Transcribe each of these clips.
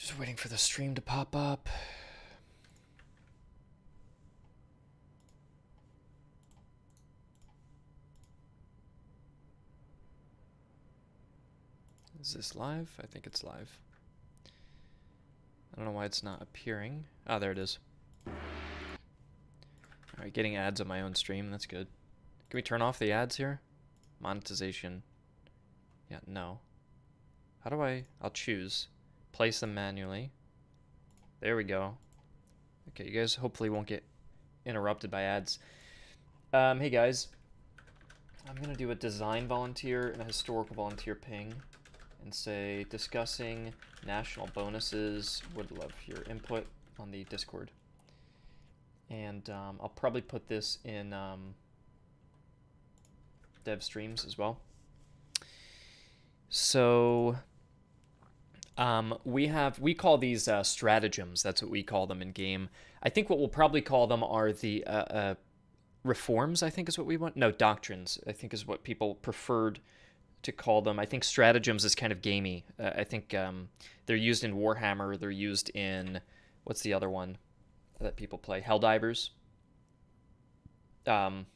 Just waiting for the stream to pop up. Is this live? I think it's live. I don't know why it's not appearing. Ah, there it is. Alright, getting ads on my own stream. That's good. Can we turn off the ads here? Monetization. Yeah, no. How do I... I'll choose. Place them manually. There we go. Okay, you guys hopefully won't get interrupted by ads. Hey guys. I'm going to do a design volunteer and a historical volunteer ping. And say, discussing national bonuses. Would love your input on the Discord. And I'll probably put this in dev streams as well. So we call these stratagems. That's what we call them in game. I think what we'll probably call them are the reforms, I think is what we want. No, doctrines, I think is what people preferred to call them. I think stratagems is kind of gamey. I think they're used in Warhammer. They're used in, what's the other one that people play? Helldivers. And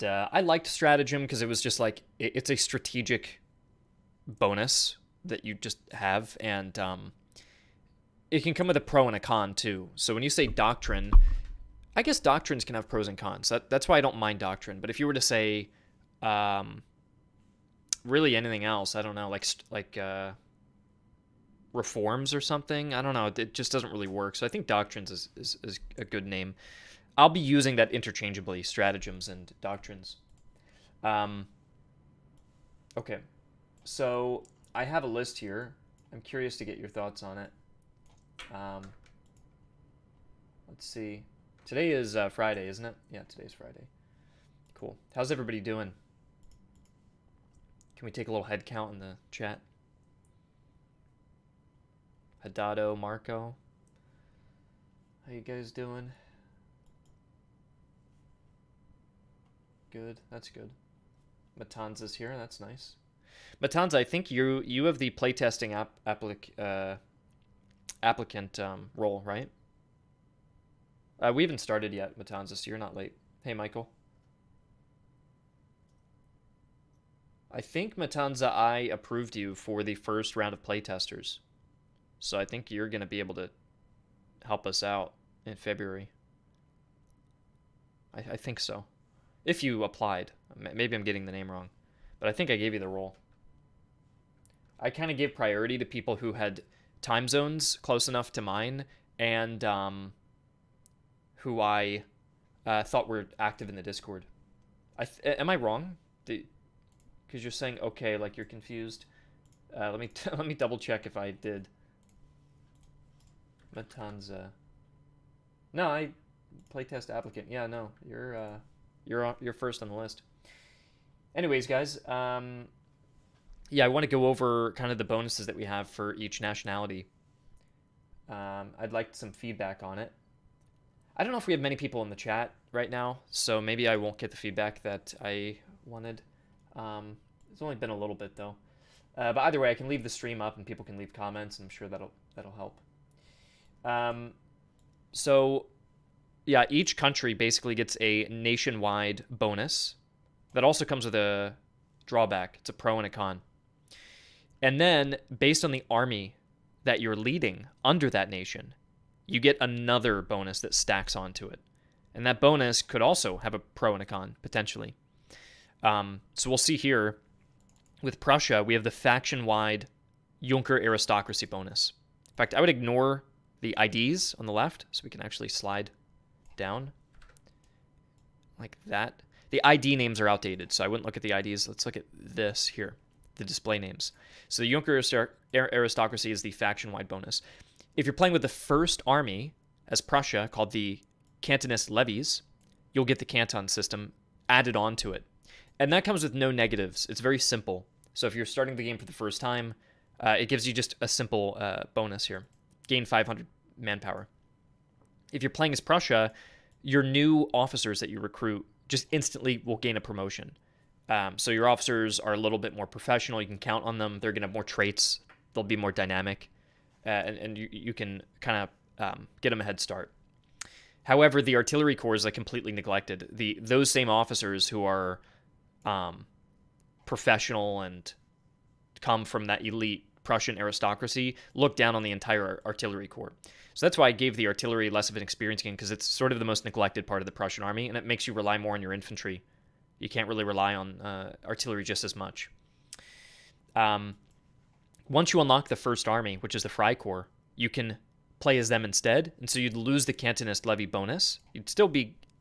I liked stratagem because it was just like, it's a strategic bonus that you just have, and it can come with a pro and a con too. So when you say doctrine, I guess doctrines can have pros and cons. That's why I don't mind doctrine. But if you were to say really anything else, I don't know, like reforms or something, I don't know, it just doesn't really work. So I think doctrines is a good name. I'll be using that interchangeably, stratagems and doctrines. Okay, so I have a list here. I'm curious to get your thoughts on it. Let's see. Today is Friday, isn't it? Yeah, today's Friday. Cool. How's everybody doing? Can we take a little head count in the chat? Hadado, Marco. How you guys doing? Good. That's good. Matanza's here. That's nice. Matanza, I think you have the playtesting applicant role, right? We haven't started yet, Matanza, so you're not late. Hey, Michael. I think, Matanza, I approved you for the first round of playtesters. So I think you're going to be able to help us out in February. I think so. If you applied. Maybe I'm getting the name wrong. But I think I gave you the role. I kind of gave priority to people who had time zones close enough to mine and who I thought were active in the Discord. Am I wrong? Because you're saying okay, like you're confused. Let me double check if I did. Matanza. No, I playtest applicant. Yeah, no, you're first on the list. Anyways, guys, yeah, I want to go over kind of the bonuses that we have for each nationality. I'd like some feedback on it. I don't know if we have many people in the chat right now, so maybe I won't get the feedback that I wanted. It's only been a little bit though. But either way, I can leave the stream up and people can leave comments, and I'm sure that'll help. So yeah, each country basically gets a nationwide bonus that also comes with a drawback. It's a pro and a con. And then based on the army that you're leading under that nation, you get another bonus that stacks onto it. And that bonus could also have a pro and a con, potentially. So we'll see here, with Prussia, we have the faction-wide Junker aristocracy bonus. In fact, I would ignore the IDs on the left, so we can actually slide down like that. The ID names are outdated, so I wouldn't look at the IDs. Let's look at this here, the display names. So the Junker aristocracy is the faction-wide bonus. If you're playing with the first army as Prussia, called the Cantonist levies, you'll get the canton system added onto it. And that comes with no negatives. It's very simple. So if you're starting the game for the first time, it gives you just a simple bonus here. Gain 500 manpower. If you're playing as Prussia, your new officers that you recruit just instantly will gain a promotion. So your officers are a little bit more professional. You can count on them. They're going to have more traits they'll be more dynamic, and you can kind of get them a head start. However, the artillery corps is like completely neglected. Those same officers who are professional and come from that elite Prussian aristocracy look down on the entire artillery corps. So that's why I gave the artillery less of an experience gain, because it's sort of the most neglected part of the Prussian army, and it makes you rely more on your infantry. You can't really rely on artillery just as much. Once you unlock the first army, which is the Freikorps, you can play as them instead, and so you'd lose the Cantonist levy bonus. You'd still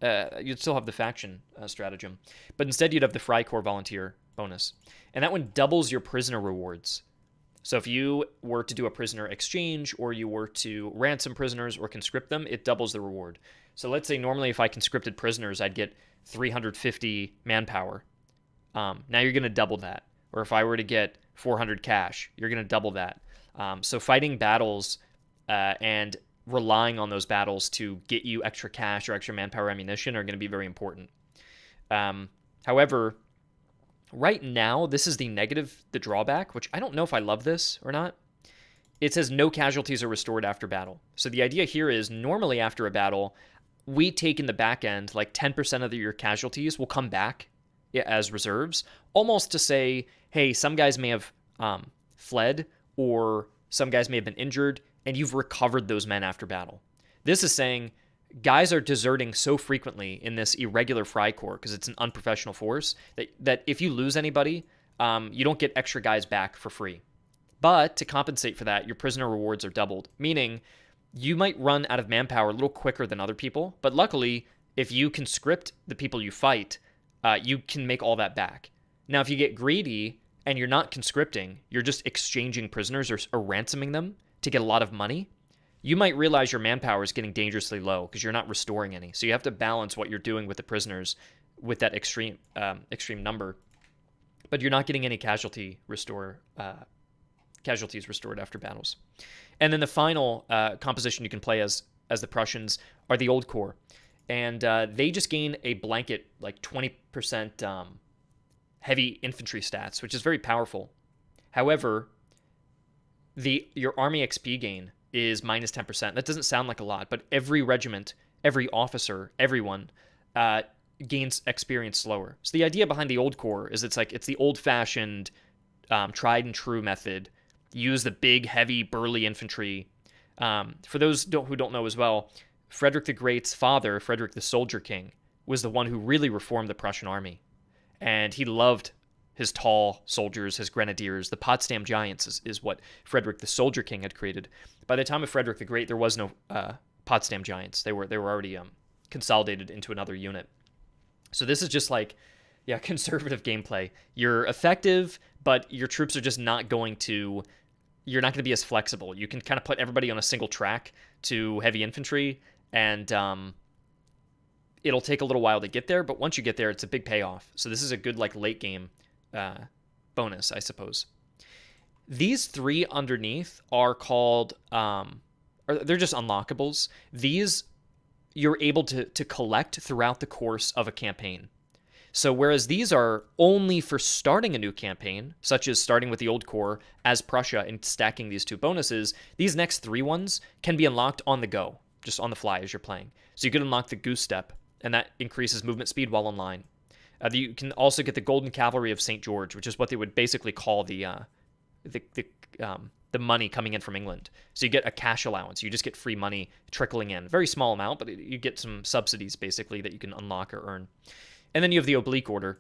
have the faction stratagem, but instead you'd have the Freikorps volunteer bonus, and that one doubles your prisoner rewards. So if you were to do a prisoner exchange, or you were to ransom prisoners or conscript them, it doubles the reward. So let's say normally if I conscripted prisoners, I'd get 350 manpower. Now you're going to double that. Or if I were to get 400 cash, you're going to double that. So fighting battles and relying on those battles to get you extra cash or extra manpower ammunition are going to be very important. However, right now, this is the drawback, which I don't know if I love this or not. It says no casualties are restored after battle. So the idea here is normally after a battle, we take in the back end, like 10% of your casualties will come back as reserves, almost to say, hey, some guys may have fled, or some guys may have been injured, and you've recovered those men after battle. This is saying guys are deserting so frequently in this irregular Freikorps, because it's an unprofessional force, that if you lose anybody, you don't get extra guys back for free. But to compensate for that, your prisoner rewards are doubled, meaning you might run out of manpower a little quicker than other people, but luckily, if you conscript the people you fight, you can make all that back. Now, if you get greedy and you're not conscripting, you're just exchanging prisoners or ransoming them to get a lot of money, you might realize your manpower is getting dangerously low because you're not restoring any. So you have to balance what you're doing with the prisoners with that extreme number, but you're not getting any casualties restored after battles. And then the final composition you can play as the Prussians are the Old Corps, and they just gain a blanket like 20% heavy infantry stats, which is very powerful. However, your army XP gain is minus 10%. That doesn't sound like a lot, but every regiment, every officer, everyone gains experience slower. So the idea behind the Old Corps is it's the old-fashioned, tried and true method. Use the big, heavy, burly infantry. For those who don't know as well, Frederick the Great's father, Frederick the Soldier King, was the one who really reformed the Prussian army. And he loved his tall soldiers, his grenadiers. The Potsdam Giants is what Frederick the Soldier King had created. By the time of Frederick the Great, there was no Potsdam Giants. They were already consolidated into another unit. So this is just conservative gameplay. You're effective, but your troops are just not going to... You're not going to be as flexible. You can kind of put everybody on a single track to heavy infantry, and it'll take a little while to get there, but once you get there, it's a big payoff. So this is a good late game bonus, I suppose. These three underneath are called, they're just unlockables. These you're able to collect throughout the course of a campaign. So whereas these are only for starting a new campaign, such as starting with the Old Corps as Prussia and stacking these two bonuses, these next three ones can be unlocked on the go, just on the fly as you're playing. So you could unlock the Goose Step, and that increases movement speed while online. You can also get the Golden Cavalry of St. George, which is what they would basically call the money coming in from England. So you get a cash allowance. You just get free money trickling in. Very small amount, but you get some subsidies, basically, that you can unlock or earn. And then you have the Oblique Order.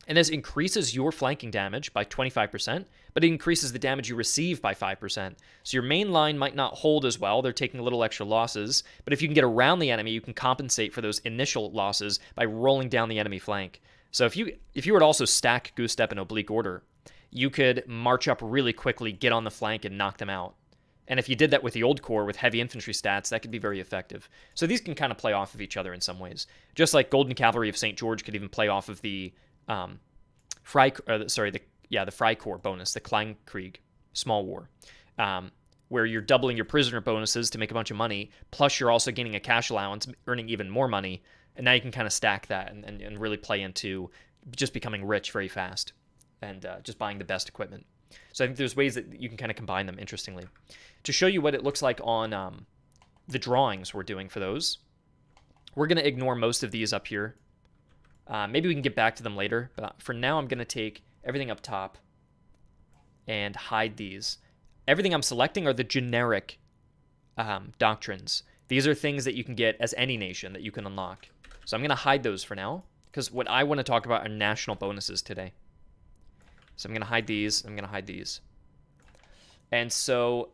And this increases your flanking damage by 25%, but it increases the damage you receive by 5%. So your main line might not hold as well. They're taking a little extra losses. But if you can get around the enemy, you can compensate for those initial losses by rolling down the enemy flank. So if you were to also stack Goose Step and Oblique Order, you could march up really quickly, get on the flank, and knock them out. And if you did that with the Old Corps with heavy infantry stats, that could be very effective. So these can kind of play off of each other in some ways. Just like Golden Cavalry of St. George could even play off of the Freikorps bonus, the Kleinkrieg, Small War, where you're doubling your prisoner bonuses to make a bunch of money, plus you're also gaining a cash allowance, earning even more money, and now you can kind of stack that and really play into just becoming rich very fast and just buying the best equipment. So I think there's ways that you can kind of combine them interestingly. To show you what it looks like on the drawings we're doing for those, we're going to ignore most of these up here. Maybe we can get back to them later, but for now I'm going to take everything up top and hide these. Everything I'm selecting are the generic doctrines. These are things that you can get as any nation that you can unlock. So I'm going to hide those for now, because what I want to talk about are national bonuses today. So I'm going to hide these. I'm going to hide these. And so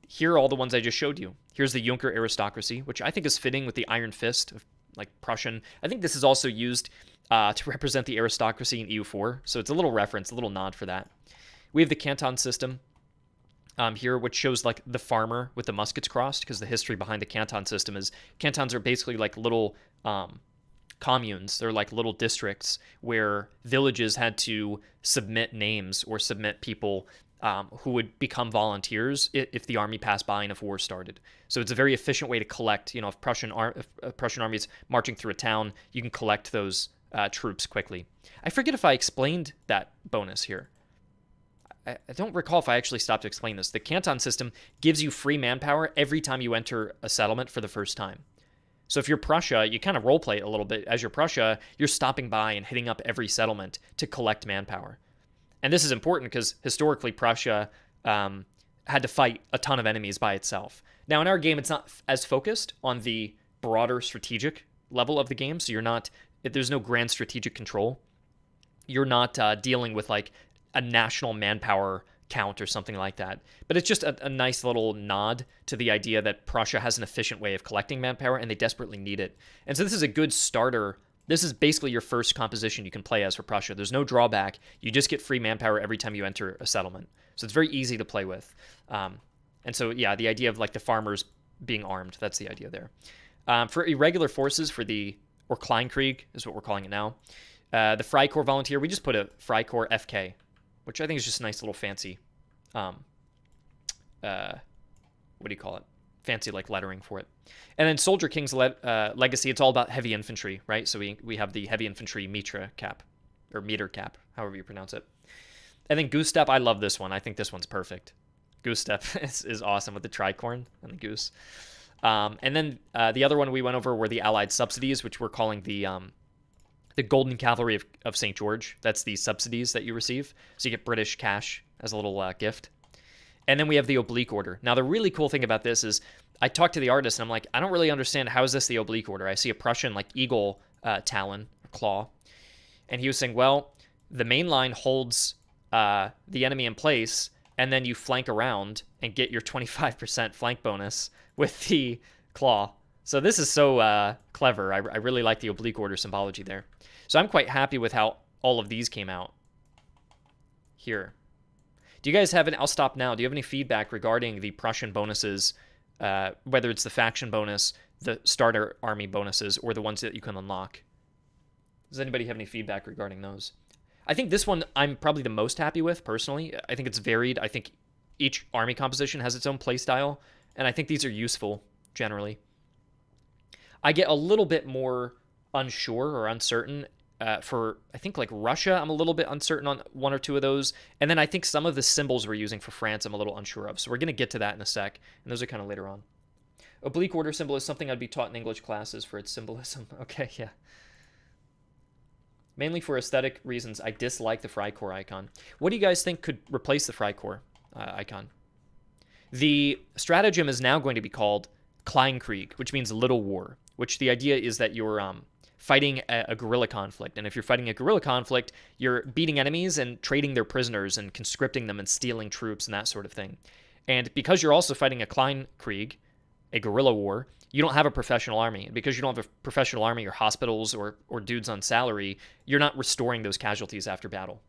here are all the ones I just showed you. Here's the Junker aristocracy, which I think is fitting with the Iron Fist of like Prussian. I think this is also used to represent the aristocracy in EU4. So it's a little reference, a little nod for that. We have the canton system here, which shows like the farmer with the muskets crossed, because the history behind the canton system is cantons are basically like little communes. They're like little districts where villages had to submit names or submit people who would become volunteers if the army passed by and if war started. So it's a very efficient way to collect. You know, if Prussian army is marching through a town, you can collect those troops quickly. I forget if I explained that bonus here. I don't recall if I actually stopped to explain this. The canton system gives you free manpower every time you enter a settlement for the first time. So if you're Prussia, you kind of roleplay it a little bit. As you're Prussia, you're stopping by and hitting up every settlement to collect manpower. And this is important because historically Prussia had to fight a ton of enemies by itself. Now in our game, it's not as focused on the broader strategic level of the game. So there's no grand strategic control. You're not dealing with like a national manpower count or something like that. But it's just a nice little nod to the idea that Prussia has an efficient way of collecting manpower and they desperately need it. And so this is a good starter. This is basically your first composition you can play as for Prussia. There's no drawback. You just get free manpower every time you enter a settlement. So it's very easy to play with. And so, yeah, the idea of like the farmers being armed, that's the idea there. For irregular forces, or Kleinkrieg is what we're calling it now, the Freikorps volunteer, we just put a Freikorps FK, which I think is just a nice little fancy, what do you call it? Fancy like lettering for it. And then Soldier King's Legacy, it's all about heavy infantry, right? So we have the heavy infantry meter cap, however you pronounce it. And then Goose Step, I love this one. I think this one's perfect. Goose Step is awesome with the tricorn and the goose. And then the other one we went over were the Allied subsidies, which we're calling the Golden Cavalry of St. George. That's the subsidies that you receive. So you get British cash as a little gift. And then we have the Oblique Order. Now, the really cool thing about this is I talked to the artist, and I'm like, I don't really understand, how is this the Oblique Order? I see a Prussian, like, eagle talon, claw. And he was saying, well, the main line holds the enemy in place, and then you flank around and get your 25% flank bonus with the claw. So this is so clever. I really like the Oblique Order symbology there. So I'm quite happy with how all of these came out here. Do you guys have I'll stop now. Do you have any feedback regarding the Prussian bonuses, whether it's the faction bonus, the starter army bonuses, or the ones that you can unlock? Does anybody have any feedback regarding those? I think this one I'm probably the most happy with, personally. I think it's varied. I think each army composition has its own playstyle, and I think these are useful, generally. I get a little bit more unsure or uncertain for, I think, like Russia. I'm a little bit uncertain on one or two of those. And then I think some of the symbols we're using for France, I'm a little unsure of. So we're going to get to that in a sec. And those are kind of later on. Oblique Order symbol is something I'd be taught in English classes for its symbolism. Okay, yeah. Mainly for aesthetic reasons, I dislike the Freikorps icon. What do you guys think could replace the Freikorps icon? The stratagem is now going to be called Kleinkrieg, which means little war, which the idea is that you're fighting a guerrilla conflict. And if you're fighting a guerrilla conflict, you're beating enemies and trading their prisoners and conscripting them and stealing troops and that sort of thing. And because you're also fighting a Kleinkrieg, a guerrilla war, you don't have a professional army. And because you don't have a professional army or hospitals or dudes on salary, you're not restoring those casualties after battle.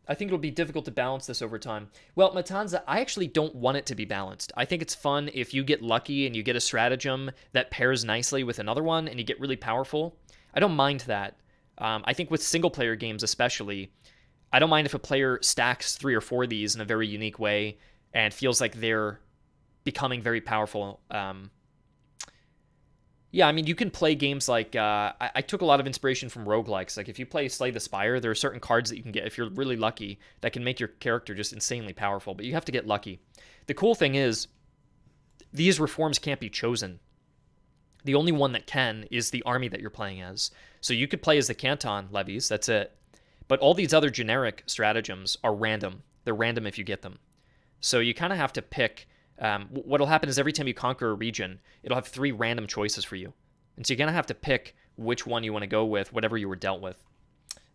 I think it'll be difficult to balance this over time. Well, Matanza, I actually don't want it to be balanced. I think it's fun if you get lucky and you get a stratagem that pairs nicely with another one and you get really powerful. I don't mind that. I think with single-player games especially, I don't mind if a player stacks 3 or 4 of these in a very unique way and feels like they're becoming very powerful Yeah, I mean, you can play games like I took a lot of inspiration from roguelikes. Like if you play Slay the Spire, there are certain cards that you can get if you're really lucky that can make your character just insanely powerful. But you have to get lucky. The cool thing is these reforms can't be chosen. The only one that can is the army that you're playing as. So you could play as the Canton levies. That's it. But all these other generic stratagems are random. They're random if you get them. So you kind of have to pick. What'll happen is every time you conquer a region, it'll have 3 random choices for you. And so you're going to have to pick which one you want to go with, whatever you were dealt with.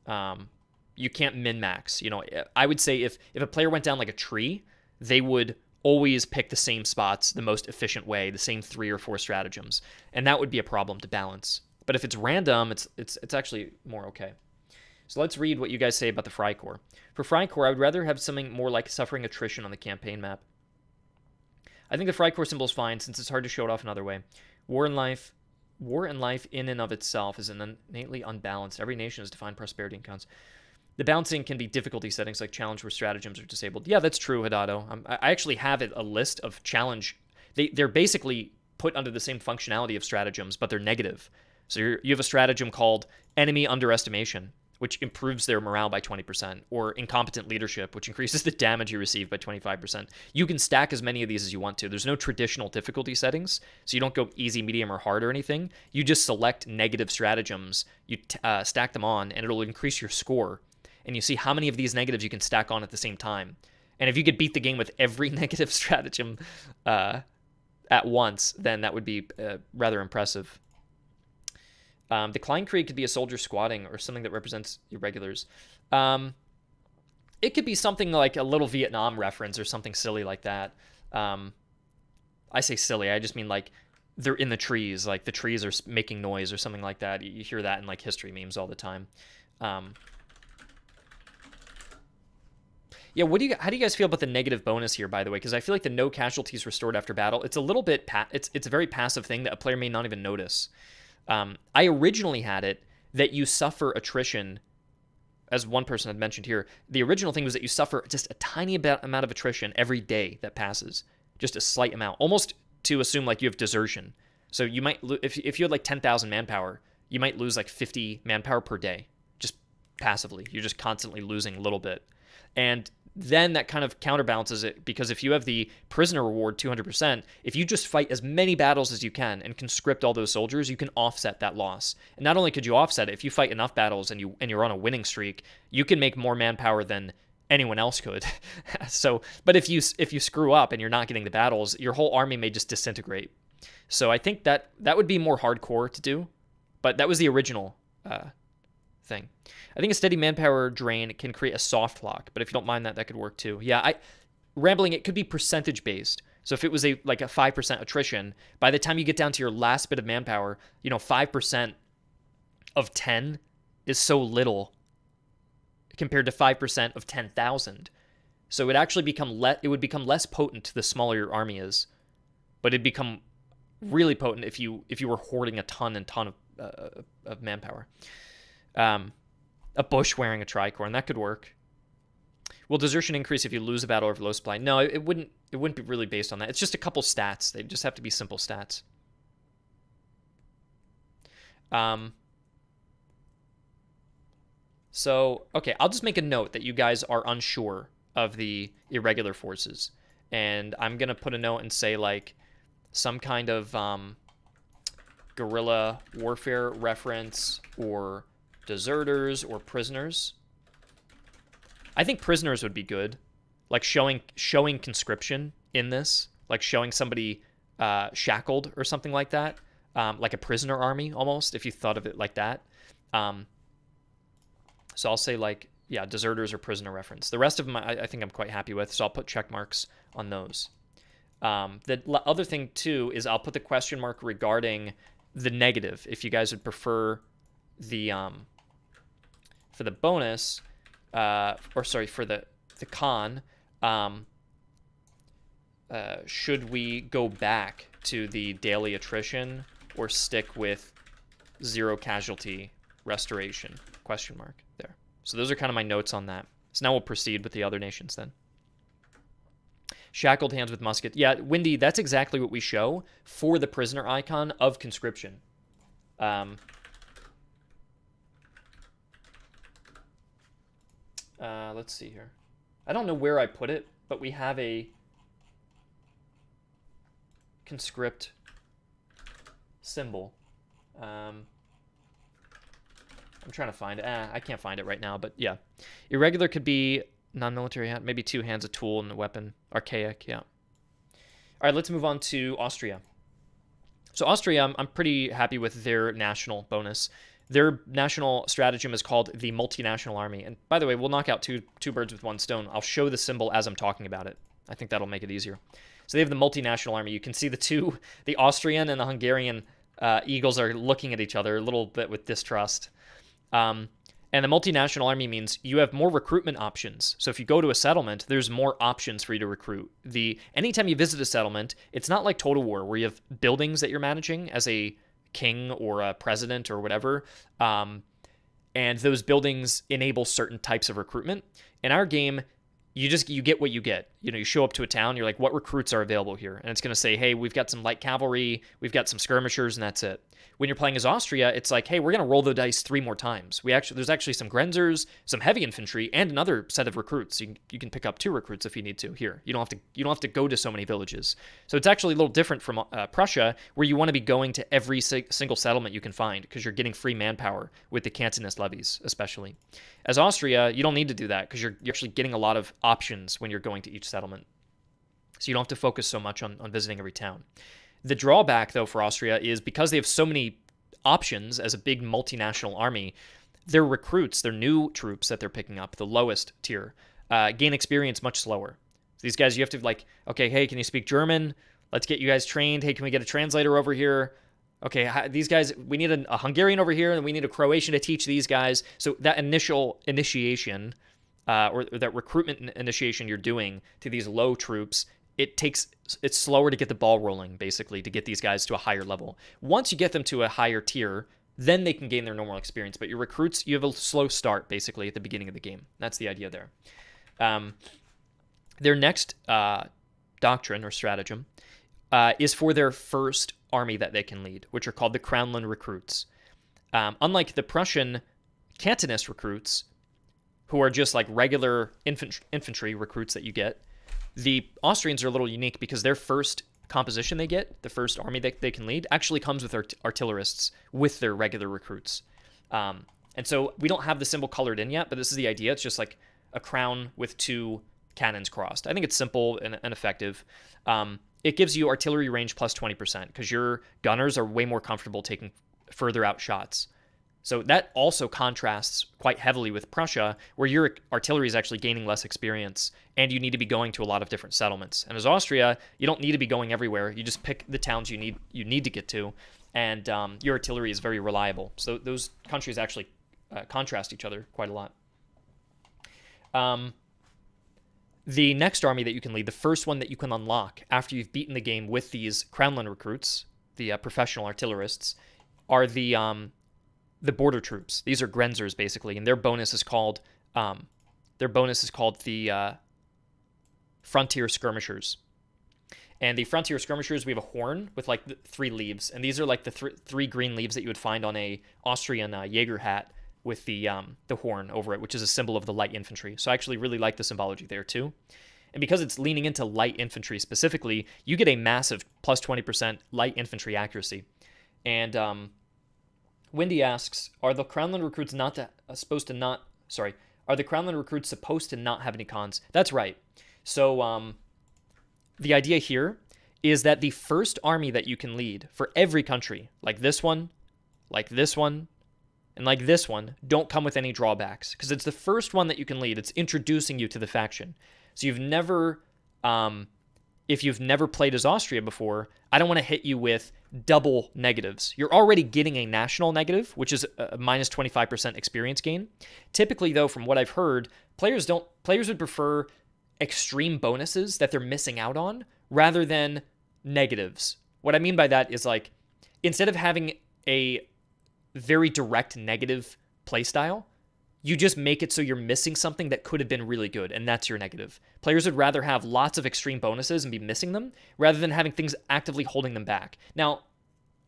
You can't min-max. You know, I would say if a player went down like a tree, they would always pick the same spots the most efficient way, the same 3 or 4 stratagems. And that would be a problem to balance. But if it's random, it's actually more okay. So let's read what you guys say about the Freikorps. For Freikorps, I would rather have something more like suffering attrition on the campaign map. I think the Freikorps symbol is fine since it's hard to show it off another way. War in life in and of itself is innately unbalanced. Every nation has defined prosperity and counts. The balancing can be difficulty settings like challenge where stratagems are disabled. Yeah, that's true, Hidado. I actually have a list of challenge. They're basically put under the same functionality of stratagems, but they're negative. So you have a stratagem called enemy underestimation, which improves their morale by 20%, or incompetent leadership, which increases the damage you receive by 25%. You can stack as many of these as you want to. There's no traditional difficulty settings, so you don't go easy, medium, or hard or anything. You just select negative stratagems, you stack them on, and it'll increase your score. And you see how many of these negatives you can stack on at the same time. And if you could beat the game with every negative stratagem at once, then that would be rather impressive. The Kleinkrieg could be a soldier squatting or something that represents irregulars. It could be something like a little Vietnam reference or something silly like that. I say silly, I just mean like they're in the trees, like the trees are making noise or something like that. You hear that in like history memes all the time. Yeah, how do you guys feel about the negative bonus here, by the way? Because I feel like the no casualties restored after battle, it's a little bit, it's a very passive thing that a player may not even notice. I originally had it that you suffer attrition, as one person had mentioned here. The original thing was that you suffer just a tiny amount of attrition every day that passes, just a slight amount, almost to assume like you have desertion. So you might, if you had like 10,000 manpower, you might lose like 50 manpower per day, just passively. You're just constantly losing a little bit. And then that kind of counterbalances it, because if you have the prisoner reward 200%, if you just fight as many battles as you can and conscript all those soldiers, you can offset that loss. And not only could you offset it, if you fight enough battles and you're on a winning streak, you can make more manpower than anyone else could. But if you screw up and you're not getting the battles, your whole army may just disintegrate. So I think that would be more hardcore to do, but that was the original thing. I think a steady manpower drain can create a soft lock, but if you don't mind that could work too. Yeah, rambling, it could be percentage based. So if it was like a 5% attrition, by the time you get down to your last bit of manpower, 5% of 10 is so little compared to 5% of 10,000. So it would actually become less potent the smaller your army is, but it'd become really potent if you were hoarding a ton of manpower. A bush wearing a tricorn, and that could work. Will desertion increase if you lose a battle over low supply? No, it wouldn't be really based on that. It's just a couple stats. They just have to be simple stats. So, okay, I'll just make a note that you guys are unsure of the irregular forces. And I'm going to put a note and say, like, some kind of guerrilla warfare reference, or deserters, or prisoners. I think prisoners would be good, like showing conscription in this, like showing somebody shackled or something like that, like a prisoner army almost, if you thought of it like that. So I'll say like, yeah, deserters or prisoner reference. The rest of them I think I'm quite happy with, so I'll put check marks on those. The other thing too is I'll put the question mark regarding the negative, if you guys would prefer the for the bonus, for the con, should we go back to the daily attrition or stick with 0 casualty restoration? Question mark there. So those are kind of my notes on that. So now we'll proceed with the other nations then. Shackled hands with musket. Yeah, Windy, that's exactly what we show for the prisoner icon of conscription. Let's see here. I don't know where I put it, but we have a conscript symbol. I'm trying to find it. I can't find it right now, but yeah. Irregular could be non-military hand, maybe two hands, a tool, and a weapon. Archaic, yeah. All right, let's move on to Austria. So Austria, I'm pretty happy with their national bonus. Their national stratagem is called the multinational army. And by the way, we'll knock out two birds with one stone. I'll show the symbol as I'm talking about it. I think that'll make it easier. So they have the multinational army. You can see the Austrian and the Hungarian eagles are looking at each other a little bit with distrust. And the multinational army means you have more recruitment options. So if you go to a settlement, there's more options for you to recruit. Anytime you visit a settlement, it's not like Total War where you have buildings that you're managing as a king or a president or whatever. And those buildings enable certain types of recruitment. In our game, you get what you get. You show up to a town, you're like, what recruits are available here? And it's going to say, hey, we've got some light cavalry, we've got some skirmishers, and that's it. When you're playing as Austria, it's like, hey, we're going to roll the dice 3 more times. There's actually some Grenzers, some heavy infantry, and another set of recruits. You can pick up 2 recruits if you need to. Here, you don't have to go to so many villages. So it's actually a little different from Prussia, where you want to be going to every single settlement you can find because you're getting free manpower with the cantonist levies, especially. As Austria, you don't need to do that because you're actually getting a lot of options when you're going to each settlement. So you don't have to focus so much on visiting every town. The drawback, though, for Austria is because they have so many options as a big multinational army, their recruits, their new troops that they're picking up, the lowest tier, gain experience much slower. So these guys, you have to okay, hey, can you speak German? Let's get you guys trained. Hey, can we get a translator over here? Okay, these guys, we need a Hungarian over here, and we need a Croatian to teach these guys. So that initial initiation, or that recruitment initiation you're doing to these low troops, it's slower to get the ball rolling, basically, to get these guys to a higher level. Once you get them to a higher tier, then they can gain their normal experience. But your recruits, you have a slow start, basically, at the beginning of the game. That's the idea there. Their next doctrine or stratagem is for their first army that they can lead, which are called the Crownland recruits. Unlike the Prussian cantonist recruits, who are just like regular infantry recruits that you get, the Austrians are a little unique because their first composition they get, the first army that they can lead, actually comes with artillerists with their regular recruits. And so we don't have the symbol colored in yet, but this is the idea. It's just like a crown with 2 cannons crossed. I think it's simple and effective. It gives you artillery range plus 20% because your gunners are way more comfortable taking further out shots. So that also contrasts quite heavily with Prussia, where your artillery is actually gaining less experience, and you need to be going to a lot of different settlements. And as Austria, you don't need to be going everywhere. You just pick the towns you need to get to, and your artillery is very reliable. So those countries actually contrast each other quite a lot. The next army that you can lead, the first one that you can unlock after you've beaten the game with these Crownland recruits, the professional artillerists, are the border troops. These are Grenzers, basically, and their bonus is called the Frontier Skirmishers. And the Frontier Skirmishers, we have a horn with like 3 leaves, and these are like the 3 green leaves that you would find on a Austrian Jaeger hat with the horn over it, which is a symbol of the light infantry. So I actually really like the symbology there too. And because it's leaning into light infantry specifically, you get a massive plus 20% light infantry accuracy. And Wendy asks, are the Crownland recruits supposed to not have any cons? That's right. So the idea here is that the first army that you can lead for every country, like this one, and like this one, don't come with any drawbacks because it's the first one that you can lead. It's introducing you to the faction. So if you've never played as Austria before, I don't want to hit you with double negatives. You're already getting a national negative, which is a minus 25% experience gain. Typically, though, from what I've heard, players would prefer extreme bonuses that they're missing out on rather than negatives. What I mean by that is like, instead of having a very direct negative playstyle, you just make it so you're missing something that could have been really good, and that's your negative. Players would rather have lots of extreme bonuses and be missing them rather than having things actively holding them back. Now,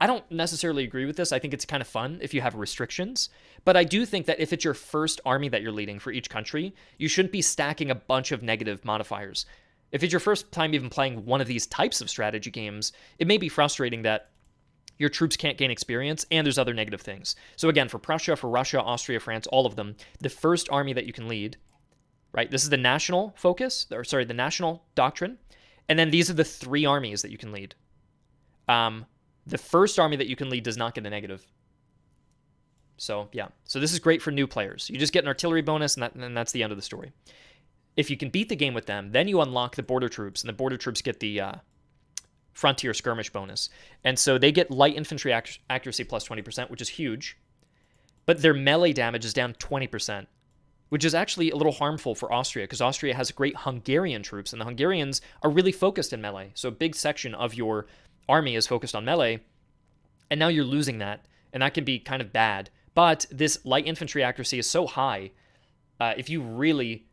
I don't necessarily agree with this. I think it's kind of fun if you have restrictions. But I do think that if it's your first army that you're leading for each country, you shouldn't be stacking a bunch of negative modifiers. If it's your first time even playing one of these types of strategy games, it may be frustrating that your troops can't gain experience and there's other negative things. So again, for Prussia, for Russia, Austria, France, all of them, the first army that you can lead, right? This is the national focus, or sorry, the national doctrine. And then these are the 3 armies that you can lead. The first army that you can lead does not get a negative. So yeah, so this is great for new players. You just get an artillery bonus, and that's the end of the story. If you can beat the game with them, then you unlock the border troops, and the border troops get the frontier skirmish bonus. And so they get light infantry accuracy plus 20%, which is huge. But their melee damage is down 20%, which is actually a little harmful for Austria, because Austria has great Hungarian troops, and the Hungarians are really focused in melee. So a big section of your army is focused on melee, and now you're losing that, and that can be kind of bad. But this light infantry accuracy is so high, if you really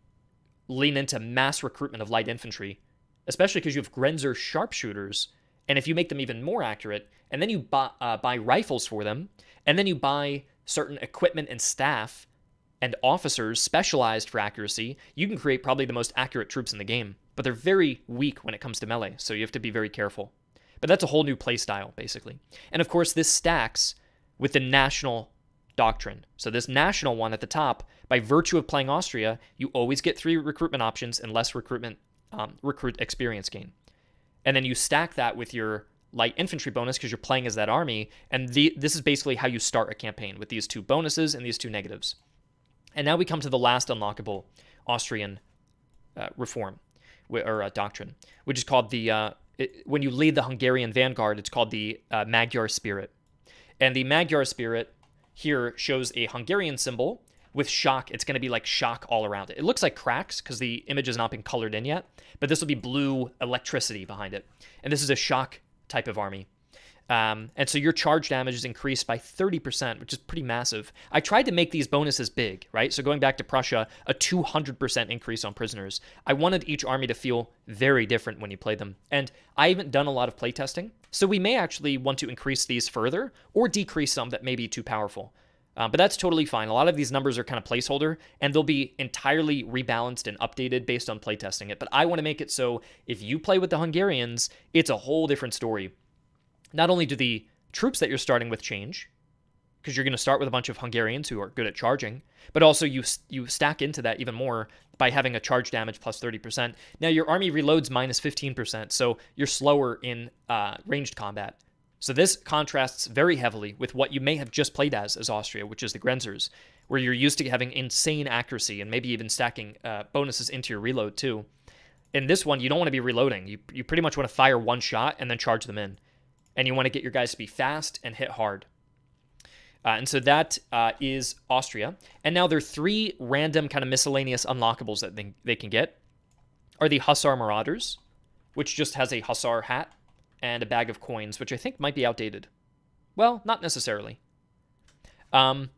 lean into mass recruitment of light infantry, especially because you have Grenzer sharpshooters, and if you make them even more accurate, and then you buy rifles for them, and then you buy certain equipment and staff and officers specialized for accuracy, you can create probably the most accurate troops in the game. But they're very weak when it comes to melee, so you have to be very careful. But that's a whole new play style, basically. And of course, this stacks with the national doctrine. So this national one at the top, by virtue of playing Austria, you always get 3 recruitment options and less recruit experience gain. And then you stack that with your light infantry bonus because you're playing as that army. And this is basically how you start a campaign, with these 2 bonuses and these 2 negatives. And now we come to the last unlockable Austrian reform or doctrine, which is called when you lead the Hungarian vanguard, it's called the Magyar spirit. And the Magyar spirit here shows a Hungarian symbol with shock. It's going to be like shock all around it. It looks like cracks because the image has not been colored in yet, but this will be blue electricity behind it. And this is a shock type of army. And so your charge damage is increased by 30%, which is pretty massive. I tried to make these bonuses big, right? So going back to Prussia, a 200% increase on prisoners. I wanted each army to feel very different when you play them. And I haven't done a lot of playtesting, so we may actually want to increase these further or decrease some that may be too powerful. But that's totally fine. A lot of these numbers are kind of placeholder, and they'll be entirely rebalanced and updated based on playtesting it. But I want to make it so if you play with the Hungarians, it's a whole different story. Not only do the troops that you're starting with change, because you're going to start with a bunch of Hungarians who are good at charging, but also you stack into that even more by having a charge damage plus 30%. Now your army reloads minus 15%, so you're slower in ranged combat. So this contrasts very heavily with what you may have just played as Austria, which is the Grenzers, where you're used to having insane accuracy and maybe even stacking bonuses into your reload too. In this one, you don't want to be reloading. You pretty much want to fire one shot and then charge them in. And you want to get your guys to be fast and hit hard. And so that is Austria. And now there are 3 random kind of miscellaneous unlockables that they can get. Are the Hussar Marauders, which just has a Hussar hat and a bag of coins, which I think might be outdated. Well, not necessarily. The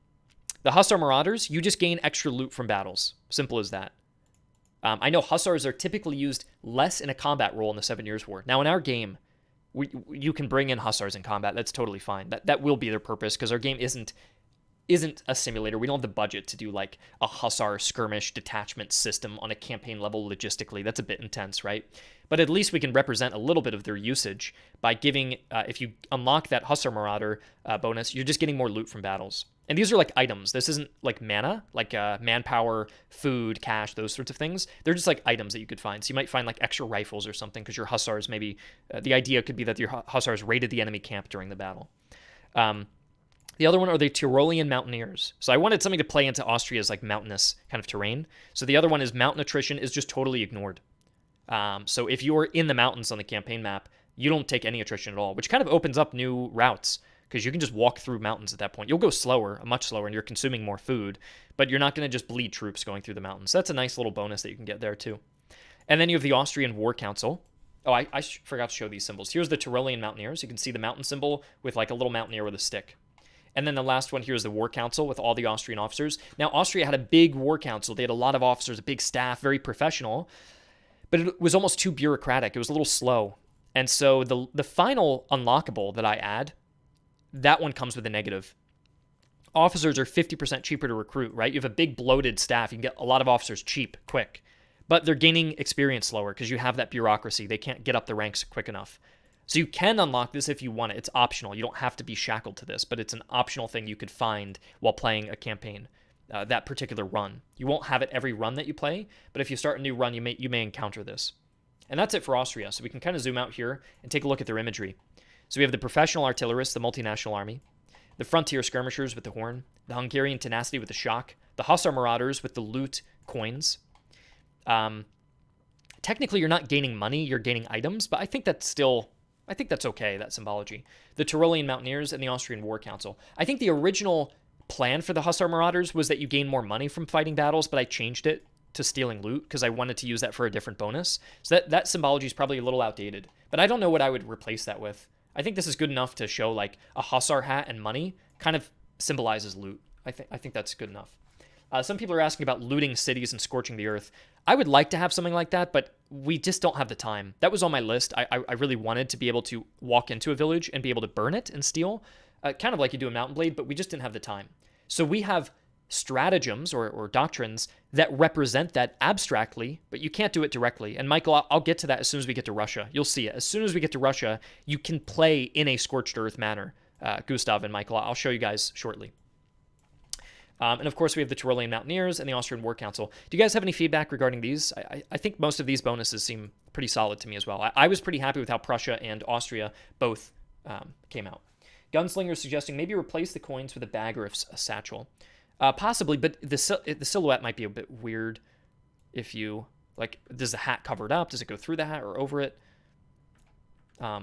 Hussar Marauders, you just gain extra loot from battles. Simple as that. I know Hussars are typically used less in a combat role in the 7 Years' War. Now, in our game, you can bring in Hussars in combat. That's totally fine. That will be their purpose, because our game isn't a simulator. We don't have the budget to do like a Hussar skirmish detachment system on a campaign level logistically. That's a bit intense, right? But at least we can represent a little bit of their usage by giving, if you unlock that Hussar Marauder bonus, you're just getting more loot from battles. And these are like items. This isn't like mana, like manpower, food, cash, those sorts of things. They're just like items that you could find. So you might find like extra rifles or something because your Hussars maybe, the idea could be that your Hussars raided the enemy camp during the battle. The other one are the Tyrolean Mountaineers. So I wanted something to play into Austria's like mountainous kind of terrain. So the other one is mountain attrition is just totally ignored. So if you're in the mountains on the campaign map, you don't take any attrition at all, which kind of opens up new routes because you can just walk through mountains at that point. You'll go slower, much slower, and you're consuming more food, but you're not going to just bleed troops going through the mountains. So that's a nice little bonus that you can get there too. And then you have the Austrian War Council. Oh, I forgot to show these symbols. Here's the Tyrolean Mountaineers. You can see the mountain symbol with like a little mountaineer with a stick. And then the last one here is the War Council with all the Austrian officers. Now, Austria had a big war council. They had a lot of officers, a big staff, very professional, but it was almost too bureaucratic. It was a little slow. And so the final unlockable that I add that one comes with a negative. Officers are 50% cheaper to recruit, right? You have a big bloated staff. You can get a lot of officers cheap, quick. But they're gaining experience slower because you have that bureaucracy. They can't get up the ranks quick enough. So you can unlock this if you want it. It's optional. You don't have to be shackled to this, but it's an optional thing you could find while playing a campaign, that particular run. You won't have it every run that you play, but if you start a new run, you may encounter this. And that's it for Austria. So we can kind of zoom out here and take a look at their imagery. So we have the professional artillerists, the multinational army, the frontier skirmishers with the horn, the Hungarian tenacity with the shock, the hussar marauders with the loot coins. Technically, you're not gaining money, you're gaining items, but I think that's okay, that symbology. The Tyrolean mountaineers and the Austrian war council. I think the original plan for the hussar marauders was that you gain more money from fighting battles, but I changed it to stealing loot because I wanted to use that for a different bonus. So that symbology is probably a little outdated, but I don't know what I would replace that with. I think this is good enough to show like a hussar hat and money kind of symbolizes loot. I think that's good enough. Some people are asking about looting cities and scorching the earth. I would like to have something like that, but we just don't have the time. That was on my list. I really wanted to be able to walk into a village and be able to burn it and steal, kind of like you do in Mountain Blade, but we just didn't have the time. So we have stratagems or doctrines that represent that abstractly, but you can't do it directly. And Michael, I'll get to that as soon as we get to Russia. You'll see it. As soon as we get to Russia, you can play in a scorched earth manner. Gustav and Michael, I'll show you guys shortly. And of course, we have the Tyrolean Mountaineers and the Austrian War Council. Do you guys have any feedback regarding these? I think most of these bonuses seem pretty solid to me as well. I was pretty happy with how Prussia and Austria both came out. Gunslinger suggesting maybe replace the coins with a bag or a satchel. Possibly, but the silhouette might be a bit weird if you, like, does the hat cover it up? Does it go through the hat or over it? I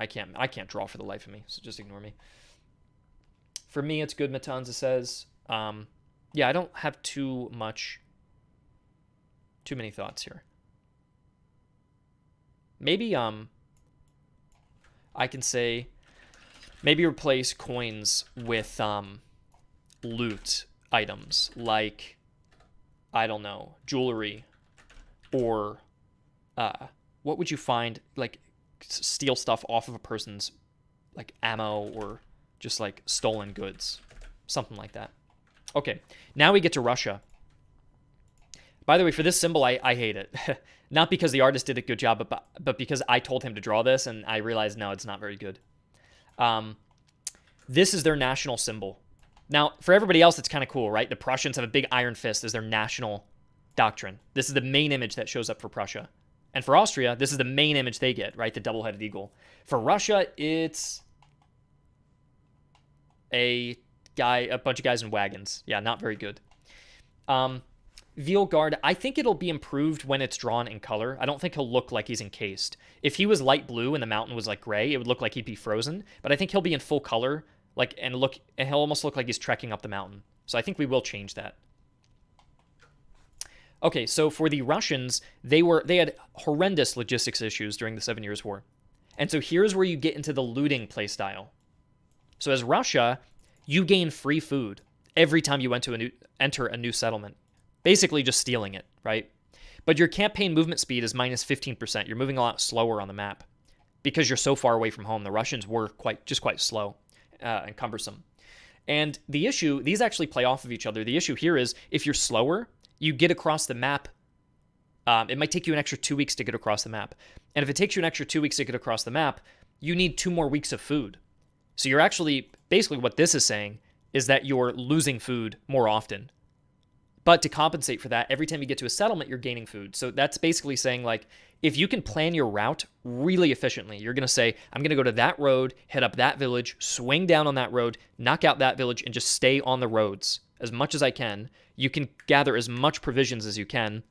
can't draw for the life of me, so just ignore me. For me, it's good, Matanza says. Yeah, I don't have too many thoughts here. Maybe I can say maybe replace coins with loot items like, I don't know, jewelry, or what would you find, like steal stuff off of a person's like ammo or just like stolen goods, something like that. Okay, now we get to Russia. By the way, for this symbol, I hate it. Not because the artist did a good job, but because I told him to draw this and I realized, no, it's not very good. This is their national symbol. Now, for everybody else, it's kind of cool, right? The Prussians have a big iron fist as their national doctrine. This is the main image that shows up for Prussia. And for Austria, this is the main image they get, right? The double-headed eagle. For Russia, it's a bunch of guys in wagons. Yeah, not very good. Veal Guard, I think it'll be improved when it's drawn in color. I don't think he'll look like he's encased. If he was light blue and the mountain was like gray, it would look like he'd be frozen. But I think he'll be in full color, and he'll almost look like he's trekking up the mountain. So I think we will change that. Okay, so for the Russians, they had horrendous logistics issues during the 7 Years' War. And so here's where you get into the looting playstyle. So as Russia, you gain free food every time you enter a new settlement. Basically just stealing it, right? But your campaign movement speed is minus 15%. You're moving a lot slower on the map because you're so far away from home. The Russians were quite slow and cumbersome. And the issue, these actually play off of each other. The issue here is if you're slower, you get across the map. It might take you an extra 2 weeks to get across the map. And if it takes you an extra 2 weeks to get across the map, you need 2 more weeks of food. So you're actually, basically what this is saying is that you're losing food more often. But to compensate for that, every time you get to a settlement, you're gaining food. So that's basically saying, like, if you can plan your route really efficiently, you're going to say, I'm going to go to that road, head up that village, swing down on that road, knock out that village, and just stay on the roads as much as I can. You can gather as much provisions as you can,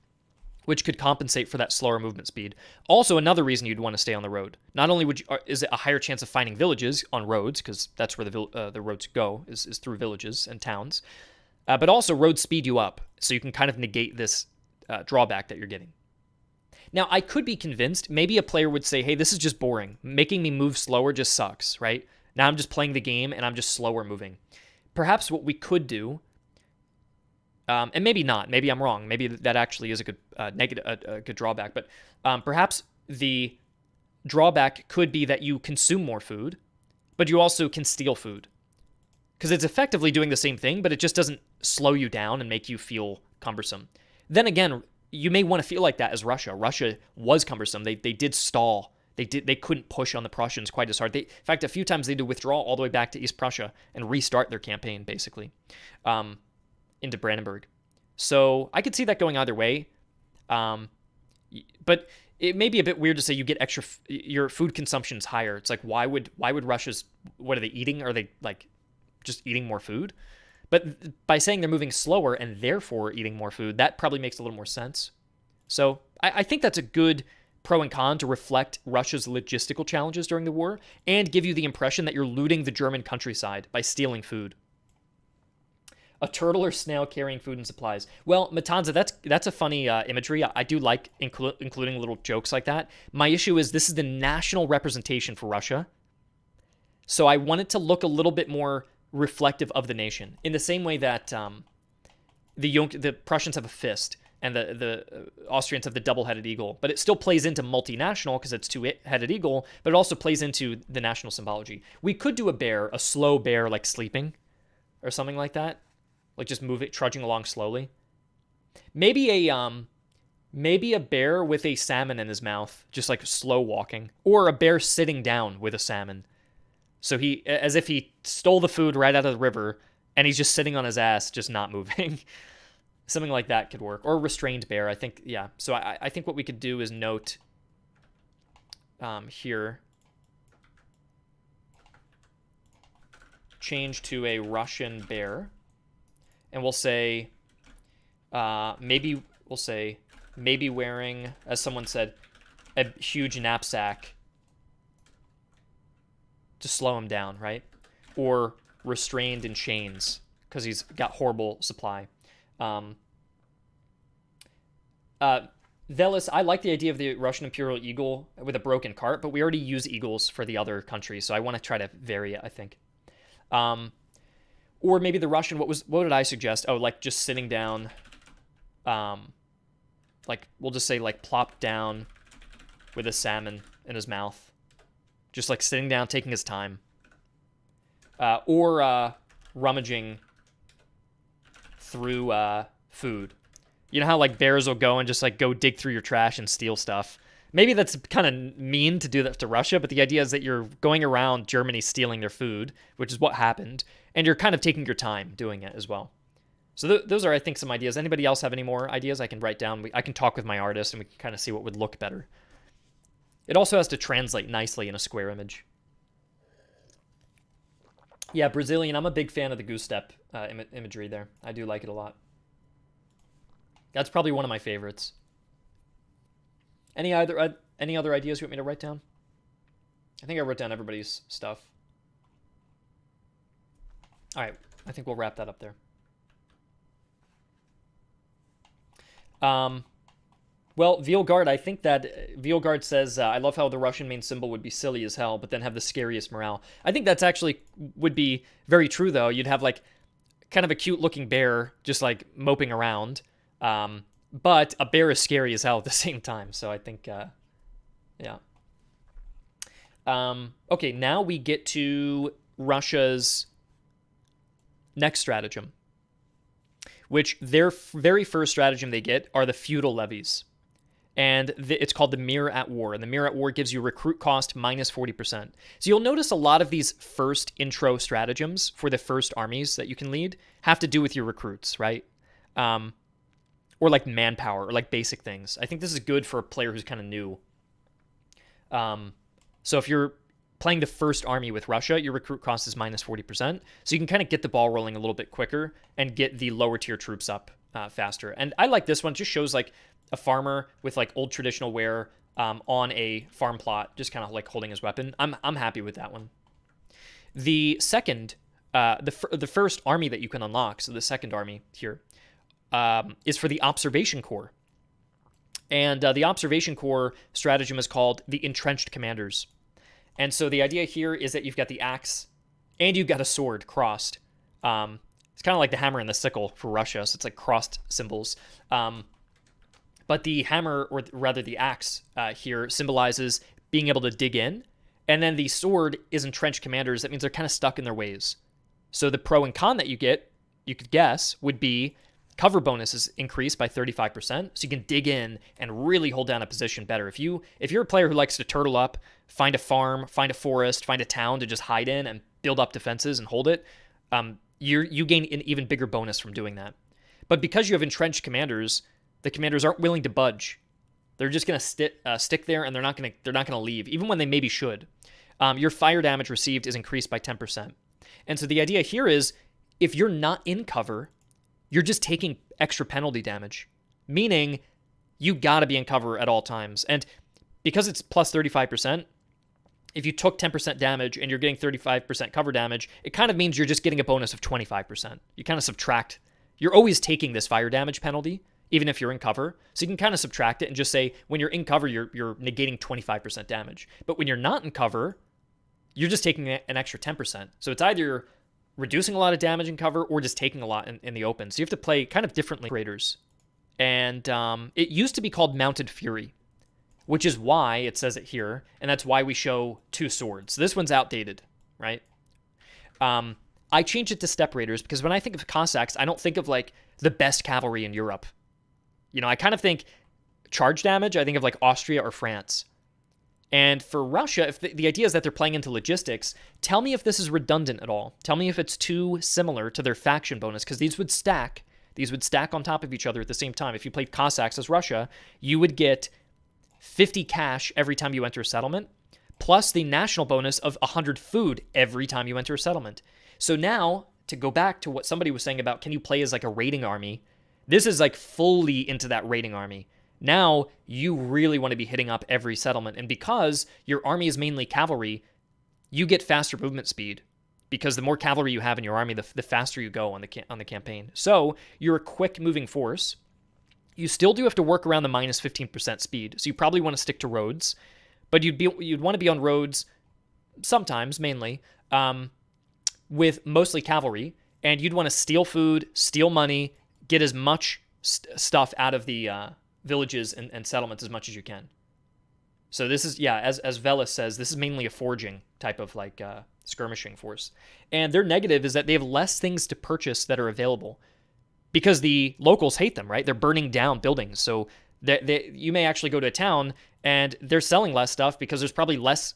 which could compensate for that slower movement speed. Also, another reason you'd want to stay on the road. Not only is it a higher chance of finding villages on roads, because that's where the roads go, is through villages and towns, but also roads speed you up, so you can kind of negate this drawback that you're getting. Now, I could be convinced, maybe a player would say, hey, this is just boring. Making me move slower just sucks, right? Now I'm just playing the game and I'm just slower moving. Perhaps what we could do, and maybe not, maybe I'm wrong, maybe that actually is a good a good drawback, but perhaps the drawback could be that you consume more food, but you also can steal food. Because it's effectively doing the same thing, but it just doesn't slow you down and make you feel cumbersome. Then again, you may want to feel like that as Russia. Russia was cumbersome. They did stall. They couldn't push on the Prussians quite as hard. In fact, a few times they did withdraw all the way back to East Prussia and restart their campaign, basically, into Brandenburg. So I could see that going either way. But it may be a bit weird to say you get extra, your food consumption's higher. It's like, why would Russia's, what are they eating? Are they like just eating more food? But by saying they're moving slower and therefore eating more food, that probably makes a little more sense. So I think that's a good pro and con to reflect Russia's logistical challenges during the war and give you the impression that you're looting the German countryside by stealing food. A turtle or snail carrying food and supplies. Well, Matanza, that's a funny imagery. I do like including little jokes like that. My issue is this is the national representation for Russia. So I want it to look a little bit more reflective of the nation, in the same way that the Prussians have a fist and the Austrians have the double-headed eagle, but it still plays into multinational because it's two-headed eagle, but it also plays into the national symbology. We could do a bear, a slow bear, like sleeping or something like that, like just trudging along slowly. Maybe a bear with a salmon in his mouth, just like slow walking, or a bear sitting down with a salmon. So as if he stole the food right out of the river, and he's just sitting on his ass, just not moving. Something like that could work. Or a restrained bear, I think, yeah. So I think what we could do is note here, change to a Russian bear, and we'll say, maybe wearing, as someone said, a huge knapsack to slow him down, right? Or restrained in chains because he's got horrible supply. Velis, I like the idea of the Russian Imperial Eagle with a broken cart, but we already use eagles for the other countries, so I want to try to vary it, I think. Or maybe the Russian, what did I suggest? Oh, like just sitting down, like we'll just say like plopped down with a salmon in his mouth. Just like sitting down, taking his time. Or rummaging through food. You know how like bears will go and just like go dig through your trash and steal stuff? Maybe that's kind of mean to do that to Russia, but the idea is that you're going around Germany stealing their food, which is what happened, and you're kind of taking your time doing it as well. So those are, I think, some ideas. Anybody else have any more ideas I can write down? I can talk with my artist and we can kind of see what would look better. It also has to translate nicely in a square image. Yeah, Brazilian. I'm a big fan of the goose step imagery there. I do like it a lot. That's probably one of my favorites. Any other ideas you want me to write down? I think I wrote down everybody's stuff. All right, I think we'll wrap that up there. Well, Vielgard, I think that Vielgard says, I love how the Russian main symbol would be silly as hell, but then have the scariest morale. I think that's actually would be very true, though. You'd have like kind of a cute looking bear just like moping around. But a bear is scary as hell at the same time. So I think, yeah. Okay, now we get to Russia's next stratagem, which their very first stratagem they get are the feudal levies. And it's called the Mirror at War. And the Mirror at War gives you recruit cost minus 40%. So you'll notice a lot of these first intro stratagems for the first armies that you can lead have to do with your recruits, right? Or like manpower or like basic things. I think this is good for a player who's kind of new. So if you're playing the first army with Russia, your recruit cost is minus 40%. So you can kind of get the ball rolling a little bit quicker and get the lower tier troops up faster. And I like this one. It just shows like a farmer with like old traditional wear on a farm plot, just kind of like holding his weapon. I'm happy with that one. The second, the first army that you can unlock, so the second army here, is for the Observation Corps. And the Observation Corps stratagem is called the Entrenched Commanders. And so the idea here is that you've got the axe and you've got a sword crossed. It's kind of like the hammer and the sickle for Russia, so it's like crossed symbols. But the hammer, or rather the axe here, symbolizes being able to dig in And then the sword is entrenched commanders. That means they're kind of stuck in their ways. So the pro and con that you get, you could guess, would be cover bonuses increased by 35%. So you can dig in and really hold down a position better. If you're a player who likes to turtle up, find a farm, find a forest, find a town to just hide in and build up defenses and hold it, you gain an even bigger bonus from doing that. But because you have entrenched commanders, the commanders aren't willing to budge. They're just going to stick there, and they're not going to leave, even when they maybe should. Your fire damage received is increased by 10%. And so the idea here is, if you're not in cover, you're just taking extra penalty damage, meaning you got to be in cover at all times. And because it's plus 35%, if you took 10% damage and you're getting 35% cover damage, it kind of means you're just getting a bonus of 25%. You kind of subtract. You're always taking this fire damage penalty, even if you're in cover. So you can kind of subtract it and just say, when you're in cover, you're negating 25% damage. But when you're not in cover, you're just taking an extra 10%. So it's either reducing a lot of damage in cover or just taking a lot in the open. So you have to play kind of differently. Raiders. And it used to be called Mounted Fury, which is why it says it here, and that's why we show two swords. This one's outdated, right? I changed it to Steppe Raiders because when I think of Cossacks, I don't think of like the best cavalry in Europe. You know, I kind of think charge damage, I think of like Austria or France. And for Russia, if the idea is that they're playing into logistics, tell me if this is redundant at all. Tell me if it's too similar to their faction bonus, because these would stack. These would stack on top of each other at the same time. If you played Cossacks as Russia, you would get 50 cash every time you enter a settlement, plus the national bonus of 100 food every time you enter a settlement. So now, to go back to what somebody was saying about, can you play as like a raiding army? This is like fully into that raiding army. Now, you really want to be hitting up every settlement. And because your army is mainly cavalry, you get faster movement speed. Because the more cavalry you have in your army, the faster you go on the campaign. So, you're a quick moving force. You still do have to work around the minus 15% speed. So you probably want to stick to roads. But you'd want to be on roads sometimes, mainly, with mostly cavalry. And you'd want to steal food, steal money, get as much stuff out of the villages and settlements as much as you can. So this is, yeah, as Velas says, this is mainly a foraging type of like skirmishing force. And their negative is that they have less things to purchase that are available because the locals hate them, right? They're burning down buildings. So you may actually go to a town and they're selling less stuff because there's probably less,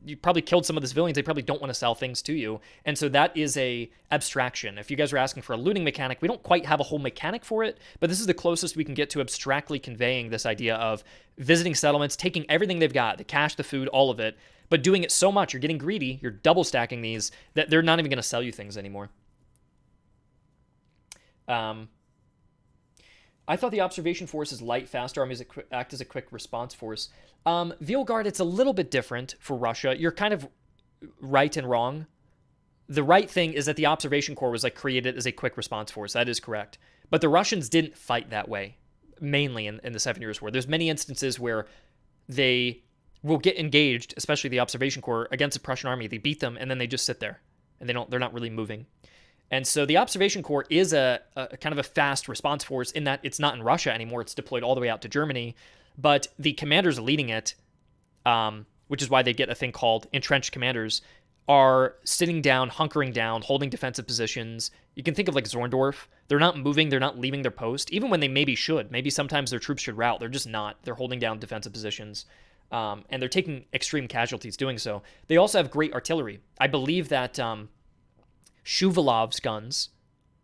you probably killed some of the civilians. They probably don't want to sell things to you. And so that is a abstraction. If you guys are asking for a looting mechanic, we don't quite have a whole mechanic for it, but this is the closest we can get to abstractly conveying this idea of visiting settlements, taking everything they've got, the cash, the food, all of it, but doing it so much, you're getting greedy, you're double stacking these, that they're not even going to sell you things anymore. I thought the observation force is light, fast armies act as a quick response force. Vielgard, it's a little bit different for Russia. You're kind of right and wrong. The right thing is that the observation corps was like created as a quick response force. That is correct. But the Russians didn't fight that way, mainly in the 7 Years' War. There's many instances where they will get engaged, especially the observation corps, against the Prussian army. They beat them, and then they just sit there, and they're not really moving. And so the observation corps is a kind of a fast response force in that it's not in Russia anymore. It's deployed all the way out to Germany. But the commanders leading it, which is why they get a thing called entrenched commanders, are sitting down, hunkering down, holding defensive positions. You can think of like Zorndorf. They're not moving. They're not leaving their post, even when they maybe should. Maybe sometimes their troops should rout. They're just not. They're holding down defensive positions. And they're taking extreme casualties doing so. They also have great artillery. I believe that Shuvalov's guns,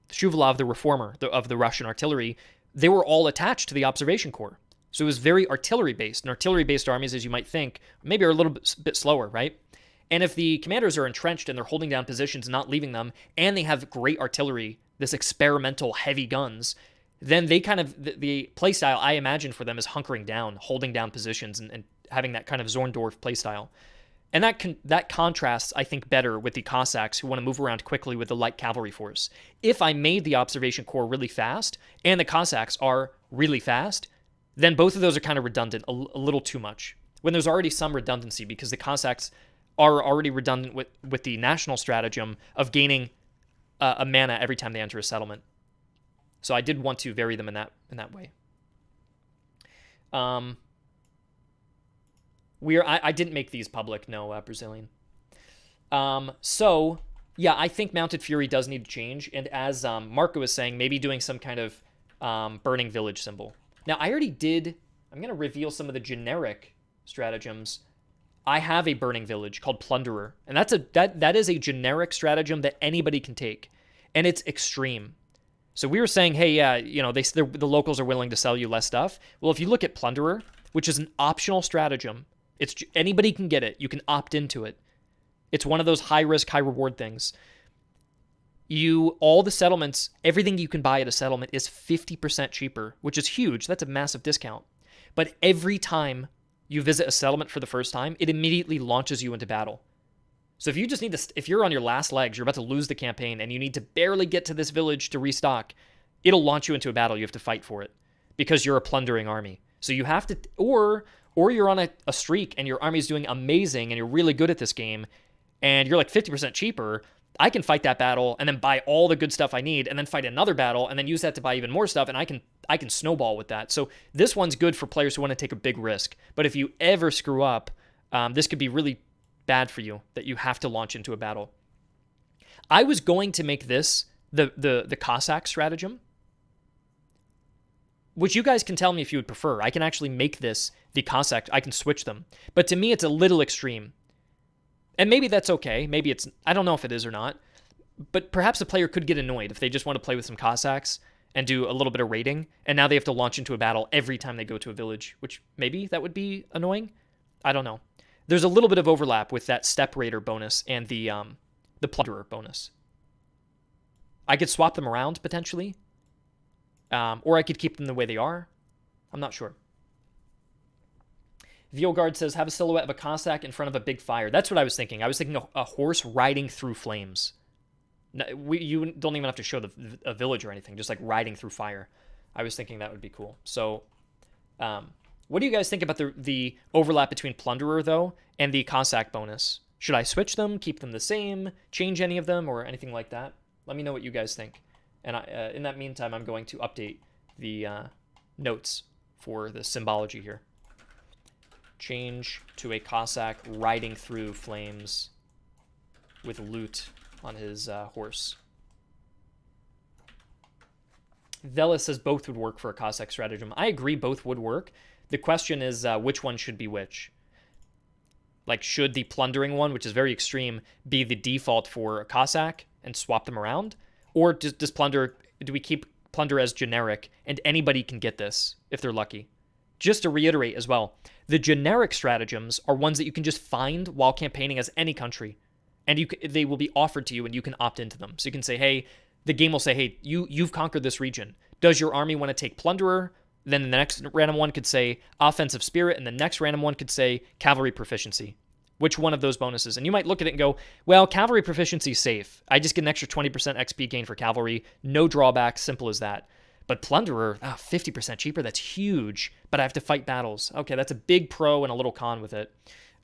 Shuvalov, the reformer of the Russian artillery, they were all attached to the observation corps. So it was very artillery-based. And artillery-based armies, as you might think, maybe are a little bit slower, right? And if the commanders are entrenched and they're holding down positions, not leaving them, and they have great artillery, this experimental heavy guns, then they kind of, the playstyle I imagine for them is hunkering down, holding down positions, and having that kind of Zorndorf playstyle. And that contrasts, I think, better with the Cossacks who want to move around quickly with the light cavalry force. If I made the observation corps really fast and the Cossacks are really fast, then both of those are kind of redundant, a little too much. When there's already some redundancy because the Cossacks are already redundant with the national stratagem of gaining a mana every time they enter a settlement. So I did want to vary them in that way. I didn't make these public, no, Brazilian. So yeah, I think Mounted Fury does need to change, and as Marco was saying, maybe doing some kind of burning village symbol. Now I already did. I'm gonna reveal some of the generic stratagems. I have a burning village called Plunderer, and that is a generic stratagem that anybody can take, and it's extreme. So we were saying, hey, yeah, the locals are willing to sell you less stuff. Well, if you look at Plunderer, which is an optional stratagem, anybody can get it. You can opt into it. It's one of those high risk, high reward things. All the settlements, everything you can buy at a settlement is 50% cheaper, which is huge. That's a massive discount. But every time you visit a settlement for the first time, it immediately launches you into battle. So if you just if you're on your last legs, you're about to lose the campaign and you need to barely get to this village to restock, it'll launch you into a battle. You have to fight for it because you're a plundering army. So you have to, or you're on a streak and your army's doing amazing and you're really good at this game and you're like 50% cheaper. I can fight that battle and then buy all the good stuff I need and then fight another battle and then use that to buy even more stuff, and I can snowball with that. So this one's good for players who want to take a big risk. But if you ever screw up, this could be really bad for you, that you have to launch into a battle. I was going to make this the Cossack stratagem, which you guys can tell me if you would prefer. I can actually make this the Cossack. I can switch them. But to me, it's a little extreme. And maybe that's okay. Maybe it's, I don't know if it is or not. But perhaps a player could get annoyed if they just want to play with some Cossacks and do a little bit of raiding, and now they have to launch into a battle every time they go to a village, which maybe that would be annoying. I don't know. There's a little bit of overlap with that Steppe Raider bonus and the Plunderer bonus. I could swap them around, potentially. Or I could keep them the way they are. I'm not sure. Vielgard says, have a silhouette of a Cossack in front of a big fire. That's what I was thinking. I was thinking a horse riding through flames. You don't even have to show a village or anything, just like riding through fire. I was thinking that would be cool. So, what do you guys think about the overlap between Plunderer, though, and the Cossack bonus? Should I switch them, keep them the same, change any of them, or anything like that? Let me know what you guys think. And in that meantime, I'm going to update the notes for the symbology here. Change to a Cossack riding through flames with loot on his horse. Vela says both would work for a Cossack stratagem. I agree, both would work. The question is which one should be which. Like, should the plundering one, which is very extreme, be the default for a Cossack and swap them around? Or do we keep plunder as generic and anybody can get this if they're lucky? Just to reiterate as well, the generic stratagems are ones that you can just find while campaigning as any country. And they will be offered to you and you can opt into them. So you can say, hey, the game will say, hey, you've conquered this region. Does your army want to take Plunderer? Then the next random one could say Offensive Spirit, and the next random one could say Cavalry Proficiency. Which one of those bonuses? And you might look at it and go, well, Cavalry Proficiency is safe. I just get an extra 20% XP gain for Cavalry. No drawback, simple as that. But Plunderer, 50% cheaper, that's huge. But I have to fight battles. Okay, that's a big pro and a little con with it.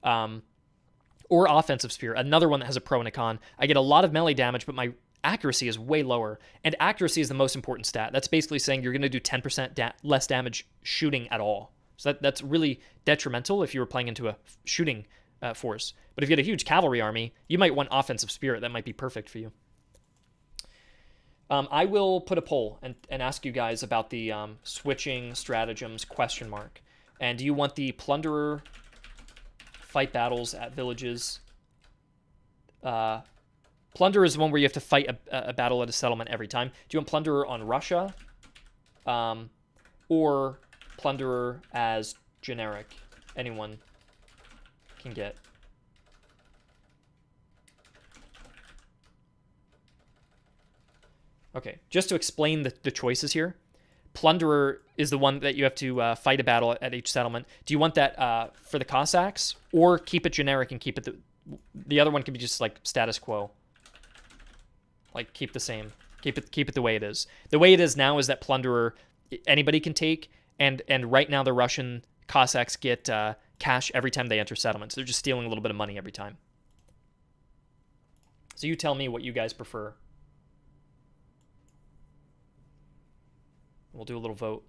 Or Offensive Spear, another one that has a pro and a con. I get a lot of melee damage, but my accuracy is way lower. And accuracy is the most important stat. That's basically saying you're going to do 10% less damage shooting at all. So that's really detrimental if you were playing into a shooting force. But if you had a huge cavalry army, you might want Offensive Spirit. That might be perfect for you. I will put a poll and ask you guys about the switching stratagems ? And do you want the Plunderer fight battles at villages? Plunderer is the one where you have to fight a battle at a settlement every time. Do you want Plunderer on Russia? Or Plunderer as generic? Anyone can get. Okay, just to explain the choices here. Plunderer is the one that you have to fight a battle at each settlement. Do you want that for the Cossacks, or keep it generic and keep it the other one can be just like status quo, like keep the same, keep it the way it is. The way it is now is that Plunderer anybody can take, and right now the Russian Cossacks get cash every time they enter settlements. They're just stealing a little bit of money every time. So you tell me what you guys prefer. We'll do a little vote.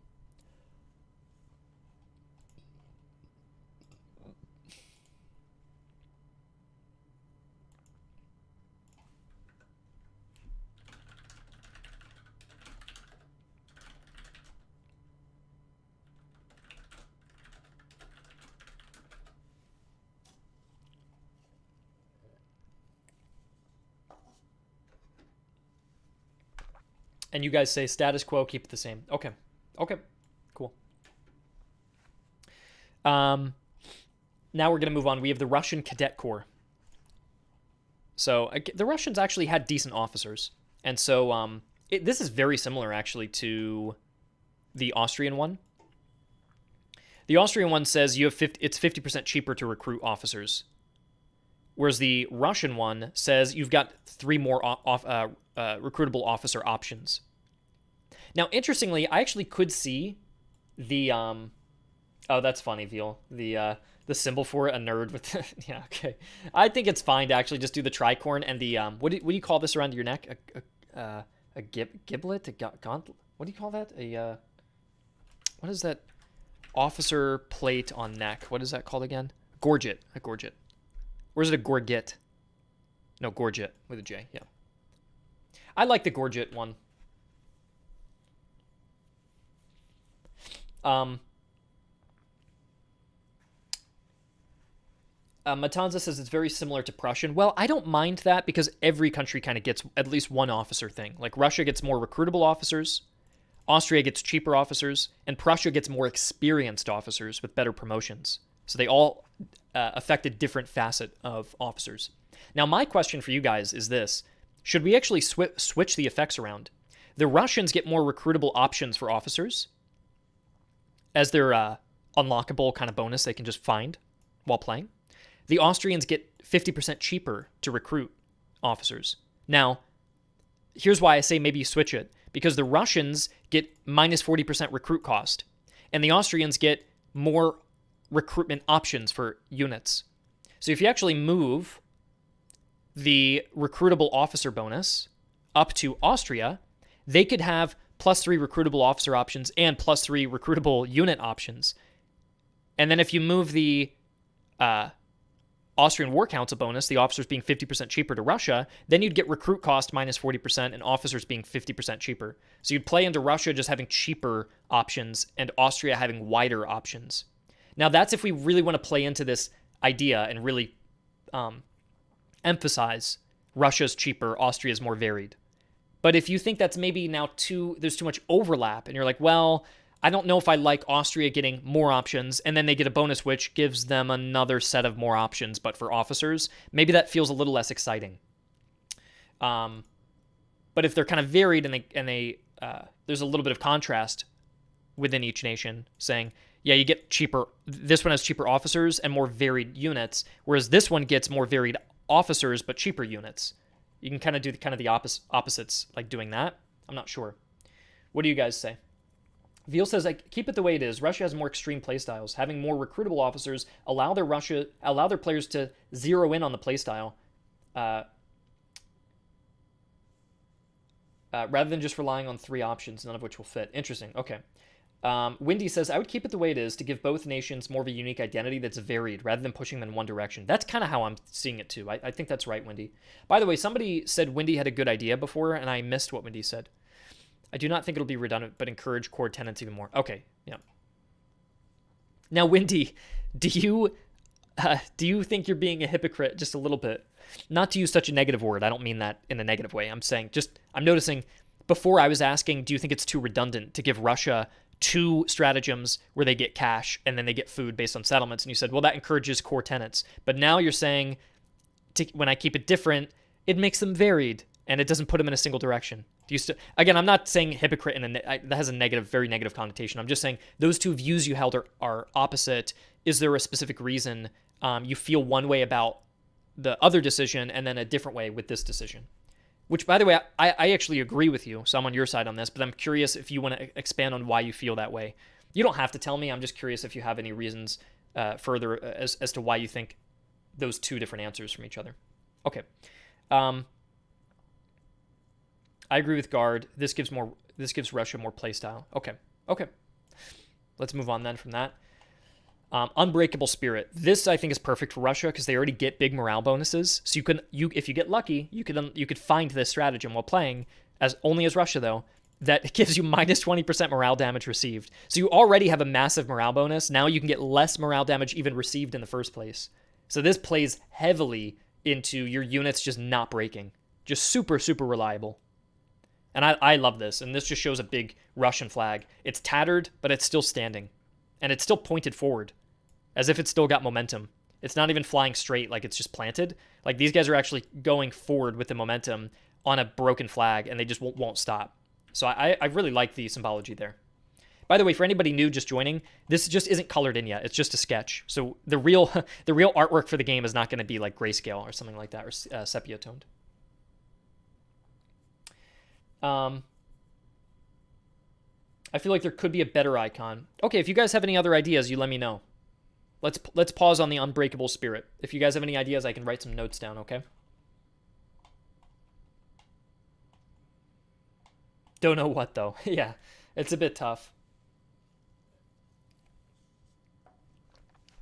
And you guys say status quo, keep it the same. Okay. Okay. Cool. Now we're going to move on. We have the Russian Cadet Corps. So the Russians actually had decent officers. And so this is very similar, actually, to the Austrian one. The Austrian one says it's 50% cheaper to recruit officers. Whereas the Russian one says you've got 3 more recruitable officer options. Now, interestingly, I actually could see the oh, that's funny, Veal. The symbol for it, a nerd with yeah, okay. I think it's fine to actually just do the tricorn and the what do you call this around your neck? A giblet, a gauntlet. What do you call that? What is that? Officer plate on neck. What is that called again? Gorget. A gorget. Or is it a gorget? No, gorget with a J. Yeah. I like the gorget one. Matanza says it's very similar to Prussian. Well, I don't mind that because every country kind of gets at least one officer thing. Like Russia gets more recruitable officers, Austria gets cheaper officers, and Prussia gets more experienced officers with better promotions. So they all affect a different facet of officers. Now, my question for you guys is this. Should we actually switch the effects around? The Russians get more recruitable options for officers as their unlockable kind of bonus they can just find while playing. The Austrians get 50% cheaper to recruit officers. Now, here's why I say maybe you switch it. Because the Russians get minus 40% recruit cost, and the Austrians get more recruitment options for units. So if you actually move the recruitable officer bonus up to Austria, they could have +3 recruitable officer options and +3 recruitable unit options. And then if you move the Austrian War Council bonus, the officers being 50% cheaper to Russia, then you'd get recruit cost minus 40% and officers being 50% cheaper. So you'd play into Russia just having cheaper options and Austria having wider options. Now that's if we really want to play into this idea and really emphasize Russia's cheaper, Austria's more varied. But if you think that's maybe now there's too much overlap and you're like, well, I don't know if I like Austria getting more options, and then they get a bonus which gives them another set of more options, but for officers, maybe that feels a little less exciting. But if they're kind of varied and they there's a little bit of contrast within each nation, saying, yeah, you get cheaper. This one has cheaper officers and more varied units, whereas this one gets more varied officers but cheaper units. You can kind of do the opposites, like doing that. I'm not sure. What do you guys say? Veal says, like, keep it the way it is. Russia has more extreme playstyles. Having more recruitable officers allow their players to zero in on the playstyle, rather than just relying on 3 options, none of which will fit. Interesting. Okay. Windy says, I would keep it the way it is to give both nations more of a unique identity that's varied rather than pushing them in one direction. That's kind of how I'm seeing it too. I think that's right, Windy. By the way, somebody said Windy had a good idea before, and I missed what Windy said. I do not think it'll be redundant, but encourage core tenants even more. Okay, yeah. Now, Windy, do you think you're being a hypocrite just a little bit? Not to use such a negative word. I don't mean that in a negative way. I'm noticing before I was asking, do you think it's too redundant to give Russia 2 stratagems where they get cash and then they get food based on settlements? And you said, well, that encourages core tenants. But now you're saying, when I keep it different, it makes them varied and it doesn't put them in a single direction. Again, I'm not saying hypocrite that has a negative, very negative connotation. I'm just saying those 2 views you held are opposite. Is there a specific reason you feel one way about the other decision and then a different way with this decision? Which, by the way, I actually agree with you, so I'm on your side on this, but I'm curious if you want to expand on why you feel that way. You don't have to tell me. I'm just curious if you have any reasons further as to why you think those 2 different answers from each other. Okay. I agree with Guard. This gives Russia more playstyle. Okay. Let's move on then from that. Unbreakable Spirit. This I think is perfect for Russia because they already get big morale bonuses. So if you get lucky, you could find this stratagem while playing as Russia though that gives you minus 20% morale damage received. So you already have a massive morale bonus. Now you can get less morale damage even received in the first place. So this plays heavily into your units just not breaking. Just super, super reliable. And I love this. And this just shows a big Russian flag. It's tattered, but it's still standing. And it's still pointed forward, as if it's still got momentum. It's not even flying straight like it's just planted. Like these guys are actually going forward with the momentum on a broken flag, and they just won't stop. So I really like the symbology there. By the way, for anybody new just joining, this just isn't colored in yet. It's just a sketch. So the real artwork for the game is not going to be like grayscale or something like that, or sepia toned. I feel like there could be a better icon. Okay, if you guys have any other ideas, you let me know. Let's pause on the unbreakable spirit. If you guys have any ideas, I can write some notes down, okay? Don't know what, though. Yeah, it's a bit tough.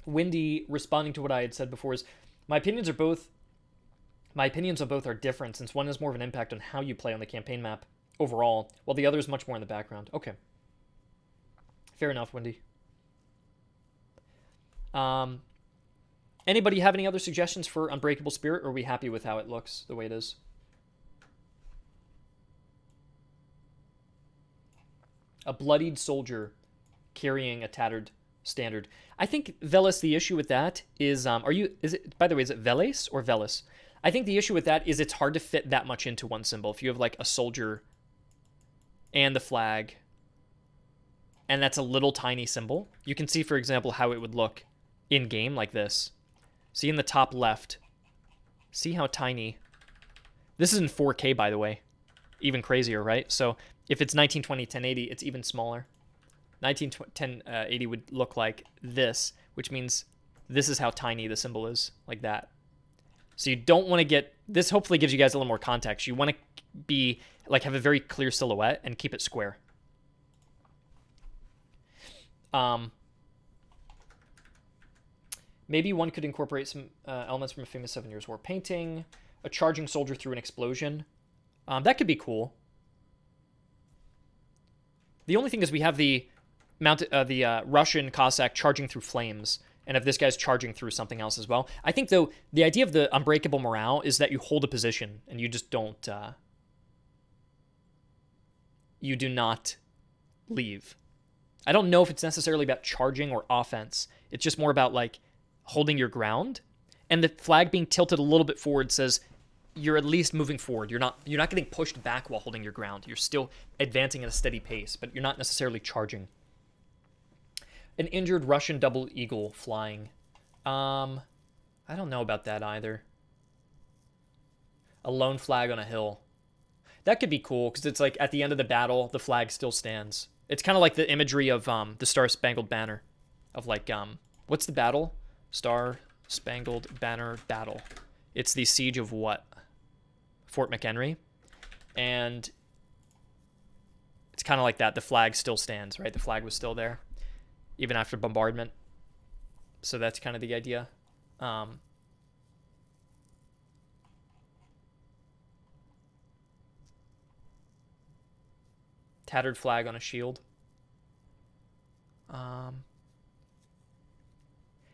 Windy, responding to what I had said before, is my opinions on both are different, since one has more of an impact on how you play on the campaign map overall, while the other is much more in the background. Okay. Fair enough, Wendy. Anybody have any other suggestions for Unbreakable Spirit, or are we happy with how it looks, the way it is? A bloodied soldier carrying a tattered standard. I think, Velis, the issue with that is, by the way, is it Veles or Velis? I think the issue with that is it's hard to fit that much into one symbol. If you have like a soldier and the flag, and that's a little tiny symbol, you can see, for example, how it would look in game like this. See in the top left, see how tiny. This is in 4K, by the way. Even crazier, right? So if it's 1920 1080, it's even smaller. 1080 would look like this, which means this is how tiny the symbol is, like that. So you don't want to get, this hopefully gives you guys a little more context. You want to be, like, have a very clear silhouette and keep it square. Maybe one could incorporate some elements from a famous 7 Years' War painting, a charging soldier through an explosion. That could be cool. The only thing is we have the Russian Cossack charging through flames, and if this guy's charging through something else as well. I think, though, the idea of the unbreakable morale is that you hold a position and you just don't, you do not leave. I don't know if it's necessarily about charging or offense. It's just more about, like, holding your ground, and the flag being tilted a little bit forward says you're at least moving forward. You're not getting pushed back while holding your ground. You're still advancing at a steady pace, but you're not necessarily charging. An injured Russian double eagle flying. I don't know about that either. A lone flag on a hill. That could be cool, because it's like at the end of the battle, the flag still stands. It's kind of like the imagery of the Star-Spangled Banner. Of like, what's the battle? Star-Spangled Banner battle. It's the siege of what? Fort McHenry. And it's kind of like that. The flag still stands, right? The flag was still there, even after bombardment. So that's kind of the idea. Tattered flag on a shield.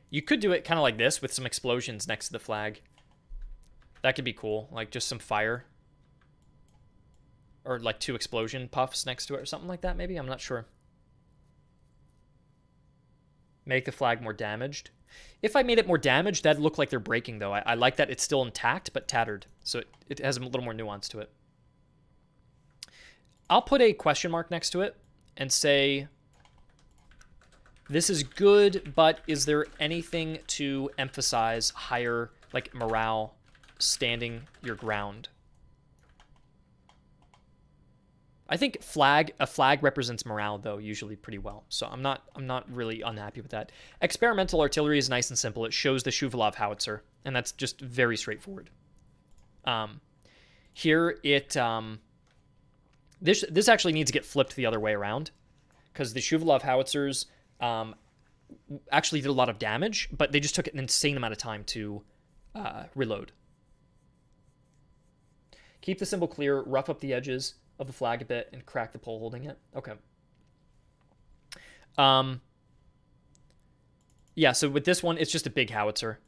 You could do it kind of like this with some explosions next to the flag. That could be cool. Like just some fire. Or like 2 explosion puffs next to it or something like that, maybe? I'm not sure. Make the flag more damaged. If I made it more damaged, that'd look like they're breaking, though. I like that it's still intact, but tattered. So it has a little more nuance to it. I'll put a question mark next to it and say, this is good, but is there anything to emphasize higher, like, morale, standing your ground? I think a flag represents morale, though, usually pretty well. So I'm not really unhappy with that. Experimental artillery is nice and simple. It shows the Shuvalov howitzer, and that's just very straightforward. Here it this actually needs to get flipped the other way around, because the Shuvalov howitzers actually did a lot of damage, but they just took an insane amount of time to reload. Keep the symbol clear, rough up the edges of the flag a bit, and crack the pole holding it. Okay. Yeah, so with this one, it's just a big howitzer.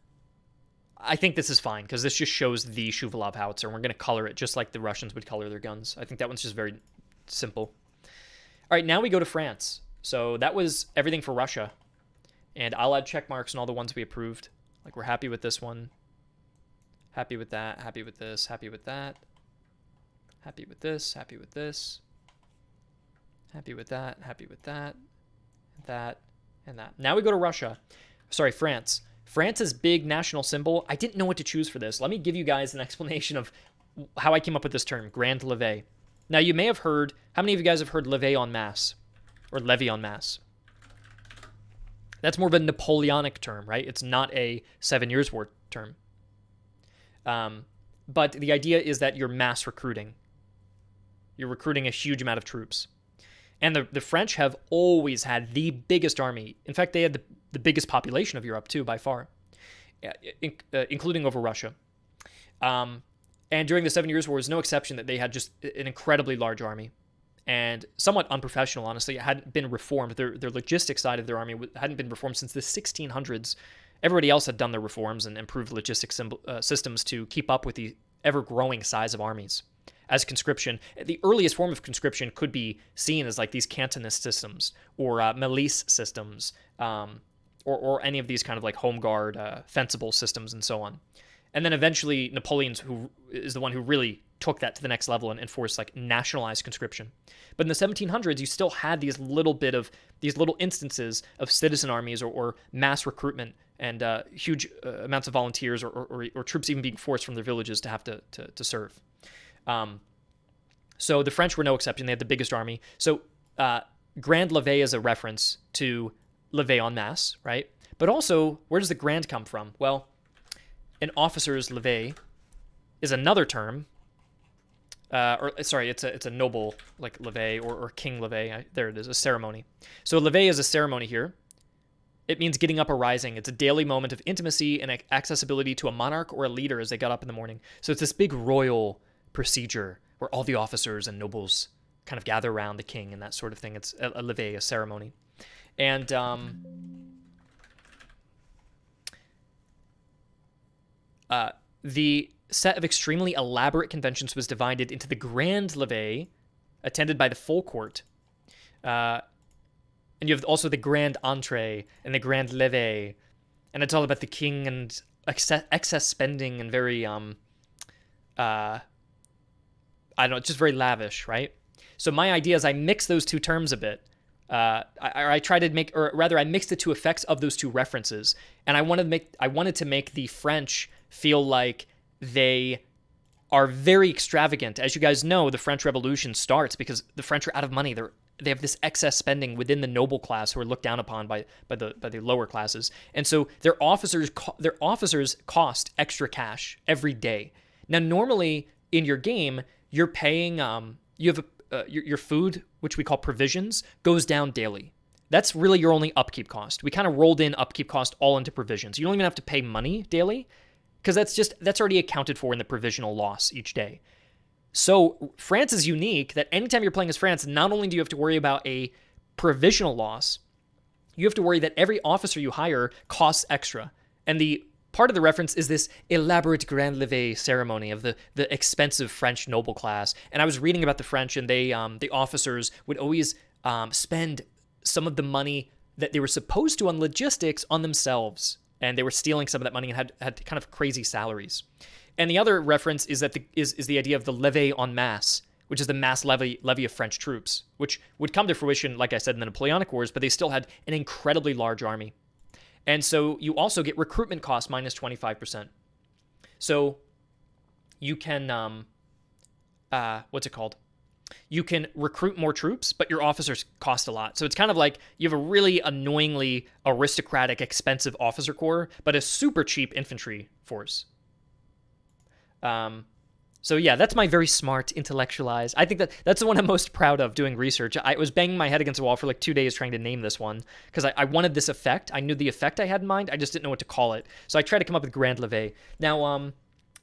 I think this is fine because this just shows the Shuvalov howitzer, and we're going to color it just like the Russians would color their guns. I think that one's just very simple. All right, now we go to France. So that was everything for Russia. And I'll add check marks on all the ones we approved. Like, we're happy with this one. Happy with that. Happy with this. Happy with that. Happy with this. Happy with this. Happy with that. Happy with that. That. And that. Now we go to Russia. Sorry, France. France's big national symbol. I didn't know what to choose for this. Let me give you guys an explanation of how I came up with this term, Grand Levee. Now, you may have heard, how many of you guys have heard levee en masse? Or levy en masse? That's more of a Napoleonic term, right? It's not a 7 Years' War term. But the idea is that you're mass recruiting. You're recruiting a huge amount of troops. And the French have always had the biggest army. In fact, they had the biggest population of Europe, too, by far, including over Russia. And during the 7 Years' War, is no exception that they had just an incredibly large army. And somewhat unprofessional, honestly. It hadn't been reformed. Their logistics side of their army hadn't been reformed since the 1600s. Everybody else had done their reforms and improved logistics systems to keep up with the ever-growing size of armies. As conscription, the earliest form of conscription could be seen as like these cantonist systems or milice systems or any of these kind of like home guard, fencible systems and so on. And then eventually Napoleon's who is the one who really took that to the next level and enforced like nationalized conscription. But in the 1700s, you still had these little instances of citizen armies or mass recruitment and huge amounts of volunteers or troops even being forced from their villages to have to serve. So the French were no exception. They had the biggest army. So Grand Levee is a reference to levee en masse, right? But also, where does the grand come from? Well, an officer's levee is another term. It's a noble like levee or king levee. There it is, a ceremony. So levee is a ceremony here. It means getting up or rising. It's a daily moment of intimacy and accessibility to a monarch or a leader as they got up in the morning. So it's this big royal procedure where all the officers and nobles kind of gather around the king and that sort of thing. It's a levee, a ceremony. And the set of extremely elaborate conventions was divided into the grand levee, attended by the full court. And you have also the grand entree and the grand levee. And it's all about the king and excess spending and very, I don't know, it's just very lavish, right? So my idea is I mix those two terms a bit. I tried to make, or rather I mixed the two effects of those two references. And I wanted to make the French feel like they are very extravagant. As you guys know, the French Revolution starts because the French are out of money. They have this excess spending within the noble class who are looked down upon by the lower classes. And so their officers cost extra cash every day. Now, normally in your game, you're paying, you have your food, which we call provisions, goes down daily. That's really your only upkeep cost. We kind of rolled in upkeep cost all into provisions. You don't even have to pay money daily because that's already accounted for in the provisional loss each day. So France is unique that anytime you're playing as France, not only do you have to worry about a provisional loss, you have to worry that every officer you hire costs extra. And the part of the reference is this elaborate grand levee ceremony of the expensive French noble class. And I was reading about the French, and they the officers would always spend some of the money that they were supposed to on logistics on themselves. And they were stealing some of that money and had kind of crazy salaries. And the other reference is that is the idea of the levee en masse, which is the mass levy of French troops, which would come to fruition, like I said, in the Napoleonic Wars, but they still had an incredibly large army. And so you also get recruitment costs minus 25%. So you can, what's it called? You can recruit more troops, but your officers cost a lot. So it's kind of like you have a really annoyingly aristocratic, expensive officer corps, but a super cheap infantry force. So yeah, that's my very smart, intellectualized. I think that's the one I'm most proud of doing research. I was banging my head against the wall for like 2 days trying to name this one because I wanted this effect. I knew the effect I had in mind. I just didn't know what to call it. So I tried to come up with Grand Levee. Now,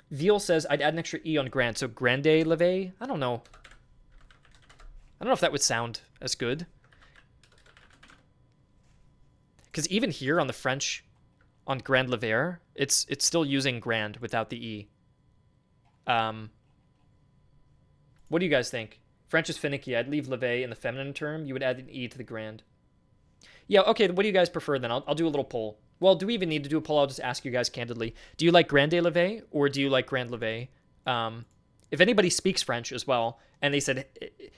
Veal says I'd add an extra E on Grand. So Grande Levee? I don't know. I don't know if that would sound as good. Because even here on the French on Grand Lever. It's still using grand without the E. What do you guys think? French is finicky. I'd leave lever in the feminine term. You would add an E to the grand. Yeah, okay, what do you guys prefer then? I'll do a little poll. Well, do we even need to do a poll? I'll just ask you guys candidly. Do you like grande lever or do you like grand lever? If anybody speaks French as well, and they said,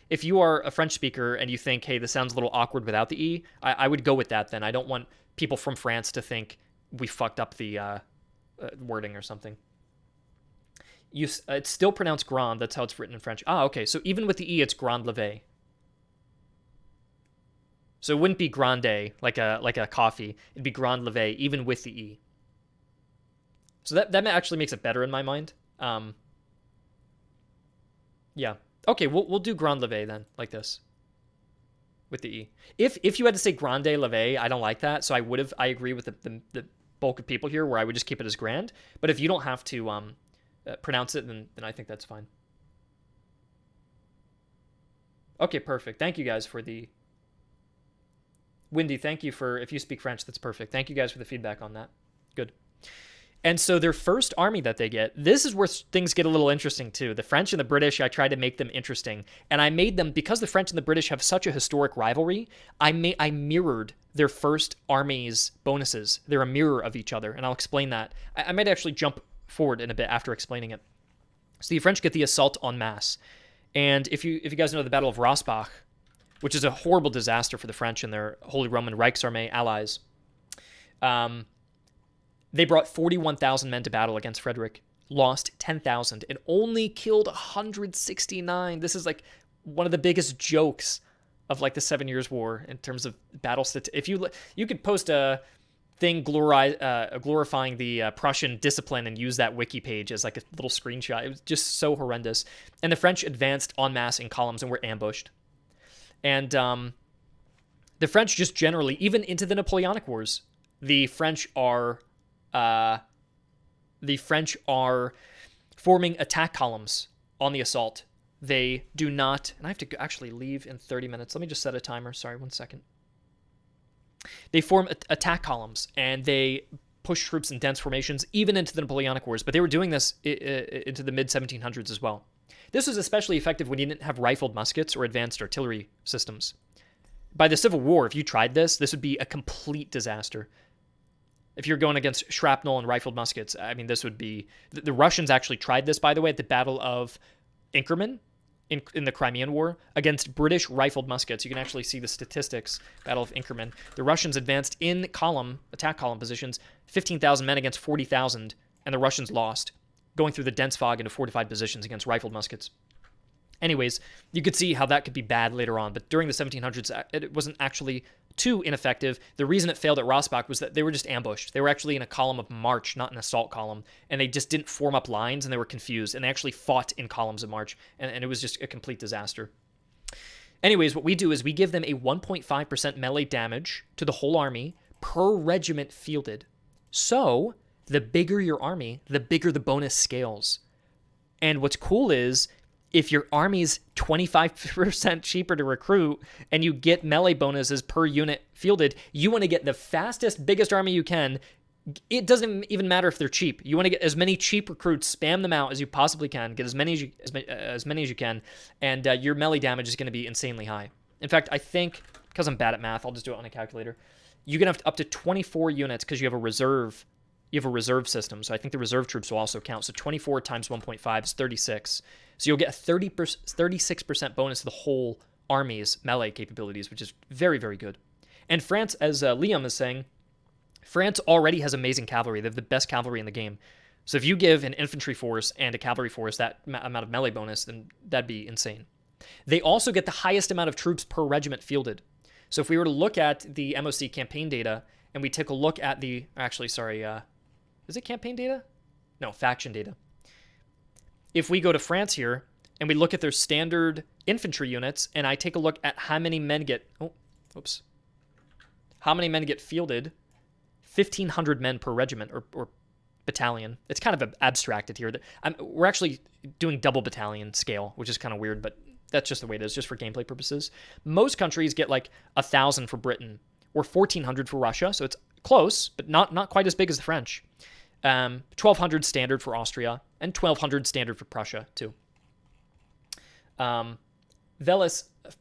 if you are a French speaker and you think, hey, this sounds a little awkward without the E, I would go with that then. I don't want people from France to think we fucked up the wording or something. It's still pronounced grand. That's how it's written in French. Ah, okay. So even with the E, it's grand lever. So it wouldn't be grande like a coffee. It'd be grand lever even with the E. So that actually makes it better in my mind. Yeah. Okay, we'll do grand lever then, like this, with the E. If you had to say grande lever, I don't like that. So I agree with the bulk of people here, where I would just keep it as grand. But if you don't have to pronounce it, then I think that's fine. Okay, perfect. Thank you guys for the... Windy, thank you for... If you speak French, that's perfect. Thank you guys for the feedback on that. Good. And so their first army that they get, this is where things get a little interesting too. The French and the British, I tried to make them interesting. And I made them, because the French and the British have such a historic rivalry, I mirrored their first army's bonuses. They're a mirror of each other, and I'll explain that. I might actually jump forward in a bit after explaining it. So the French get the assault en masse. And if you guys know the Battle of Rossbach, which is a horrible disaster for the French and their Holy Roman Reichsarmee allies, they brought 41,000 men to battle against Frederick, lost 10,000, and only killed 169. This is like one of the biggest jokes of like the 7 Years' War in terms of battle statistics. If you could post a thing glorifying the Prussian discipline and use that wiki page as like a little screenshot. It was just so horrendous. And the French advanced en masse in columns and were ambushed. And the French just generally, even into the Napoleonic Wars, the French are forming attack columns on the assault. They do not, and I have to actually leave in 30 minutes. Let me just set a timer. Sorry, 1 second. They form attack columns, and they push troops in dense formations, even into the Napoleonic Wars. But they were doing this into the mid-1700s as well. This was especially effective when you didn't have rifled muskets or advanced artillery systems. By the Civil War, if you tried this would be a complete disaster. If you're going against shrapnel and rifled muskets, I mean, this would be... The Russians actually tried this, by the way, at the Battle of Inkerman in the Crimean War against British rifled muskets. You can actually see the statistics, Battle of Inkerman. The Russians advanced in attack column positions, 15,000 men against 40,000, and the Russians lost, going through the dense fog into fortified positions against rifled muskets. Anyways, you could see how that could be bad later on, but during the 1700s, it wasn't actually too ineffective. The reason it failed at Rossbach was that they were just ambushed. They were actually in a column of march, not an assault column, and they just didn't form up lines, and they were confused, and they actually fought in columns of march, and it was just a complete disaster. Anyways, what we do is we give them a 1.5% melee damage to the whole army per regiment fielded. So, the bigger your army, the bigger the bonus scales. And what's cool is, if your army's 25% cheaper to recruit and you get melee bonuses per unit fielded, you want to get the fastest, biggest army you can. It doesn't even matter if they're cheap. You want to get as many cheap recruits, spam them out as you possibly can, get as many as you can, and your melee damage is going to be insanely high. In fact, I think, because I'm bad at math, I'll just do it on a calculator. You can have up to 24 units because you have a reserve. You have a reserve system, so I think the reserve troops will also count. So 24 times 1.5 is 36. So you'll get a 36% bonus to the whole army's melee capabilities, which is very, very good. And France, as Liam is saying, France already has amazing cavalry. They have the best cavalry in the game. So if you give an infantry force and a cavalry force that amount of melee bonus, then that'd be insane. They also get the highest amount of troops per regiment fielded. So if we were to look at the MOC campaign data, and we take a look at the... Actually, sorry... is it campaign data? No, faction data. If we go to France here, and we look at their standard infantry units, and I take a look at how many men get... How many men get fielded? 1,500 men per regiment, or battalion. It's kind of abstracted here. We're actually doing double battalion scale, which is kind of weird, but that's just the way it is, just for gameplay purposes. Most countries get like 1,000 for Britain, or 1,400 for Russia, so it's close, but not quite as big as the French. 1,200 standard for Austria, and 1,200 standard for Prussia, too.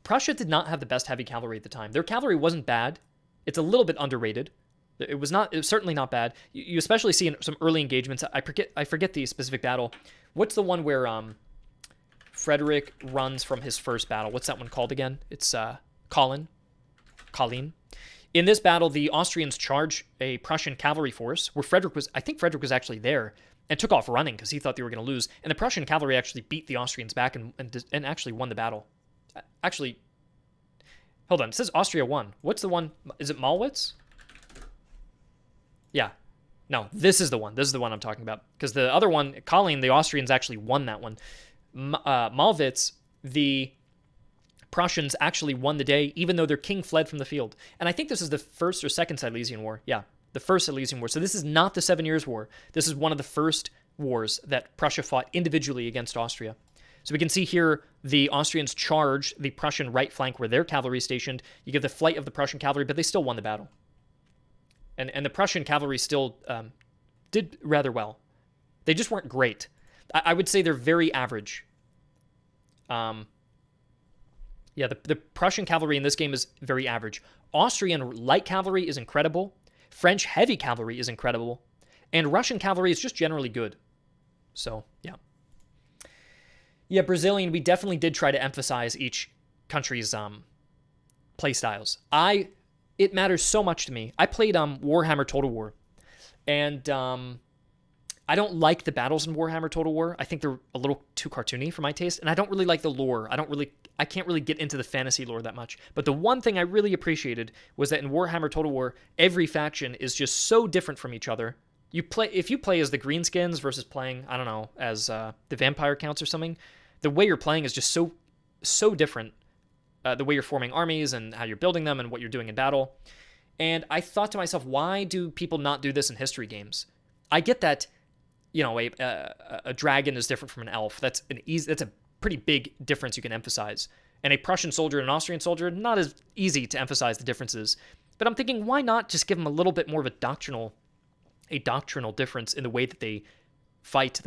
Prussia did not have the best heavy cavalry at the time. Their cavalry wasn't bad. It's a little bit underrated. It was certainly not bad. You especially see in some early engagements. I forget the specific battle. What's the one where Frederick runs from his first battle? What's that one called again? It's Kolin. In this battle, the Austrians charge a Prussian cavalry force where I think Frederick was actually there and took off running because he thought they were going to lose. And the Prussian cavalry actually beat the Austrians back and actually won the battle. Actually, hold on. It says Austria won. What's the one? Is it Malwitz? Yeah. No, this is the one. This is the one I'm talking about. Because the other one, Kolin, the Austrians actually won that one. Malwitz, the Prussians actually won the day, even though their king fled from the field. And I think this is the first or second Silesian War. Yeah, the first Silesian War. So this is not the 7 Years' War. This is one of the first wars that Prussia fought individually against Austria. So we can see here the Austrians charge the Prussian right flank where their cavalry is stationed. You get the flight of the Prussian cavalry, but they still won the battle. And the Prussian cavalry still did rather well. They just weren't great. I would say they're very average. Yeah, the Prussian cavalry in this game is very average. Austrian light cavalry is incredible. French heavy cavalry is incredible. And Russian cavalry is just generally good. So, yeah. Yeah, Brazilian, we definitely did try to emphasize each country's play styles. It matters so much to me. I played Warhammer Total War. And I don't like the battles in Warhammer Total War. I think they're a little too cartoony for my taste. And I don't really like the lore. I can't really get into the fantasy lore that much. But the one thing I really appreciated was that in Warhammer Total War, every faction is just so different from each other. If you play as the Greenskins versus playing, I don't know, as the Vampire Counts or something, the way you're playing is just so different. The way you're forming armies and how you're building them and what you're doing in battle. And I thought to myself, why do people not do this in history games? I get that, a dragon is different from an elf. That's a pretty big difference you can emphasize. And a Prussian soldier and an Austrian soldier, not as easy to emphasize the differences. But I'm thinking, why not just give them a little bit more of a doctrinal difference in the way that they fight,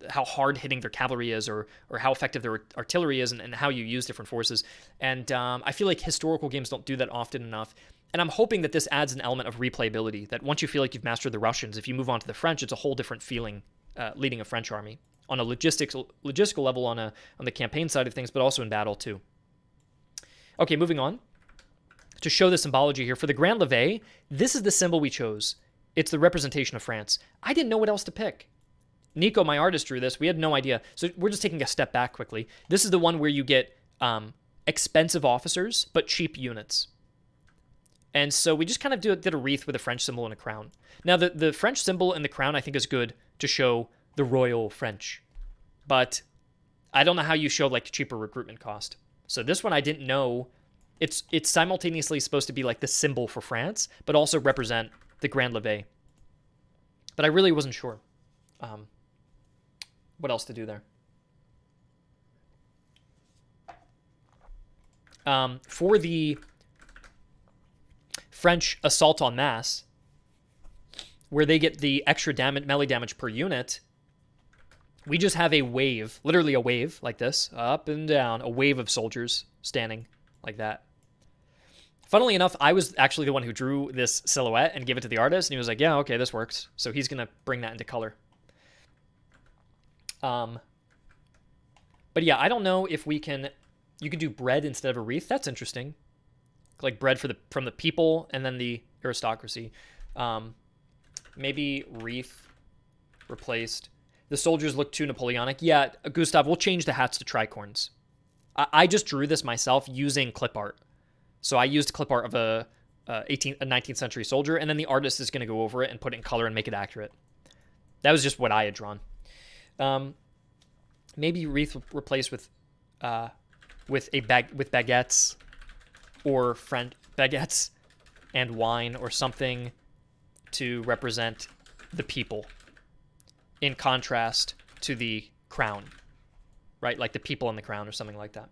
how hard hitting their cavalry is, or how effective their artillery is, and how you use different forces. And I feel like historical games don't do that often enough. And I'm hoping that this adds an element of replayability, that once you feel like you've mastered the Russians, if you move on to the French, it's a whole different feeling leading a French army on a logistical level on the campaign side of things, but also in battle too. Okay, moving on. To show the symbology here, for the Grand Levee, this is the symbol we chose. It's the representation of France. I didn't know what else to pick. Nico, my artist, drew this. We had no idea. So we're just taking a step back quickly. This is the one where you get expensive officers, but cheap units. And so we just kind of did a wreath with a French symbol and a crown. Now, the French symbol and the crown, I think, is good to show the royal French. But I don't know how you show, like, cheaper recruitment cost. So this one I didn't know. It's simultaneously supposed to be, like, the symbol for France, but also represent the Grand Levee. But I really wasn't sure what else to do there. For the French assault en masse, where they get the extra melee damage per unit, we just have a wave, literally a wave like this, up and down, a wave of soldiers standing like that. Funnily enough, I was actually the one who drew this silhouette and gave it to the artist, and he was like, yeah, okay, this works. So he's going to bring that into color. But yeah, I don't know if you can do bread instead of a wreath. That's interesting. Like bread from the people and then the aristocracy. Maybe wreath replaced. The soldiers look too Napoleonic. Yeah, Gustav, we'll change the hats to tricorns. I just drew this myself using clip art. So I used clip art of a 19th century soldier, and then the artist is going to go over it and put it in color and make it accurate. That was just what I had drawn. Maybe wreath replaced with baguettes, or baguettes and wine, or something to represent the people, in contrast to the crown, right? Like the people in the crown or something like that.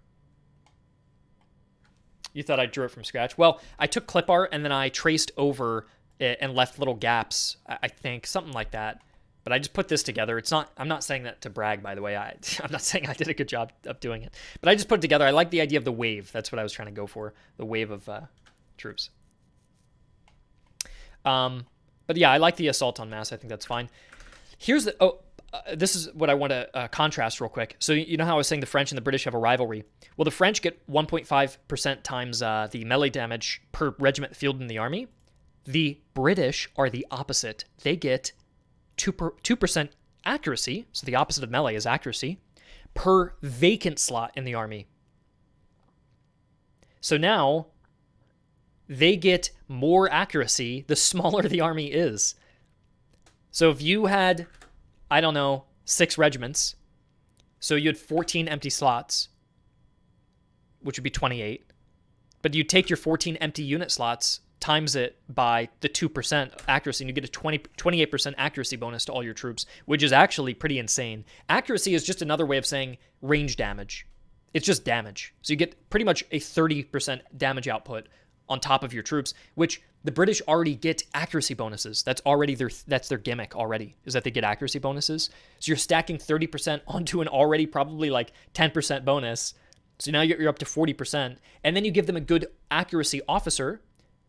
You thought I drew it from scratch? Well, I took clip art and then I traced over and left little gaps. I think something like that. But I just put this together. It's not. I'm not saying that to brag, by the way. I'm not saying I did a good job of doing it. But I just put it together. I like the idea of the wave. That's what I was trying to go for. The wave of troops. But yeah, I like the assault on mass. I think that's fine. Here's the. This is what I want to contrast real quick. So you know how I was saying the French and the British have a rivalry? Well, the French get 1.5% times the melee damage per regiment fielded in the army. The British are the opposite. They get 2% accuracy, so the opposite of melee is accuracy, per vacant slot in the army. So now they get more accuracy the smaller the army is. So if you had, I don't know, 6 regiments, so you had 14 empty slots, which would be 28, but you take your 14 empty unit slots, times it by the 2% accuracy, and you get a 28% accuracy bonus to all your troops, which is actually pretty insane. Accuracy is just another way of saying range damage. It's just damage. So you get pretty much a 30% damage output on top of your troops, which the British already get accuracy bonuses. That's their gimmick already, is that they get accuracy bonuses. So you're stacking 30% onto an already probably like 10% bonus. So now you're up to 40%, and then you give them a good accuracy officer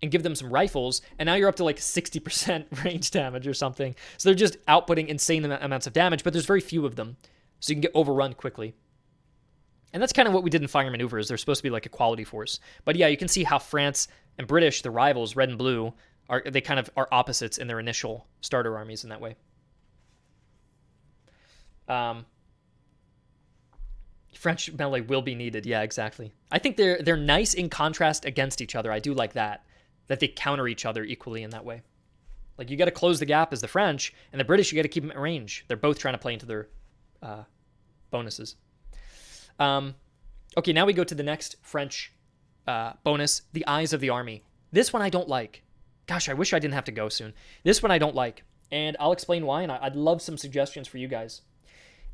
and give them some rifles, and now you're up to like 60% range damage or something. So they're just outputting insane amounts of damage, but there's very few of them, so you can get overrun quickly. And that's kind of what we did in Fire Maneuvers. They're supposed to be like a quality force. But yeah, you can see how France and British, the rivals, red and blue, they kind of are opposites in their initial starter armies in that way. French melee will be needed. Yeah, exactly. I think they're nice in contrast against each other. I do like that they counter each other equally in that way. Like, you got to close the gap as the French, and the British, you got to keep them at range. They're both trying to play into their bonuses. Okay, now we go to the next French bonus, the Eyes of the Army. This one I don't like. Gosh, I wish I didn't have to go soon. This one I don't like, and I'll explain why, and I'd love some suggestions for you guys.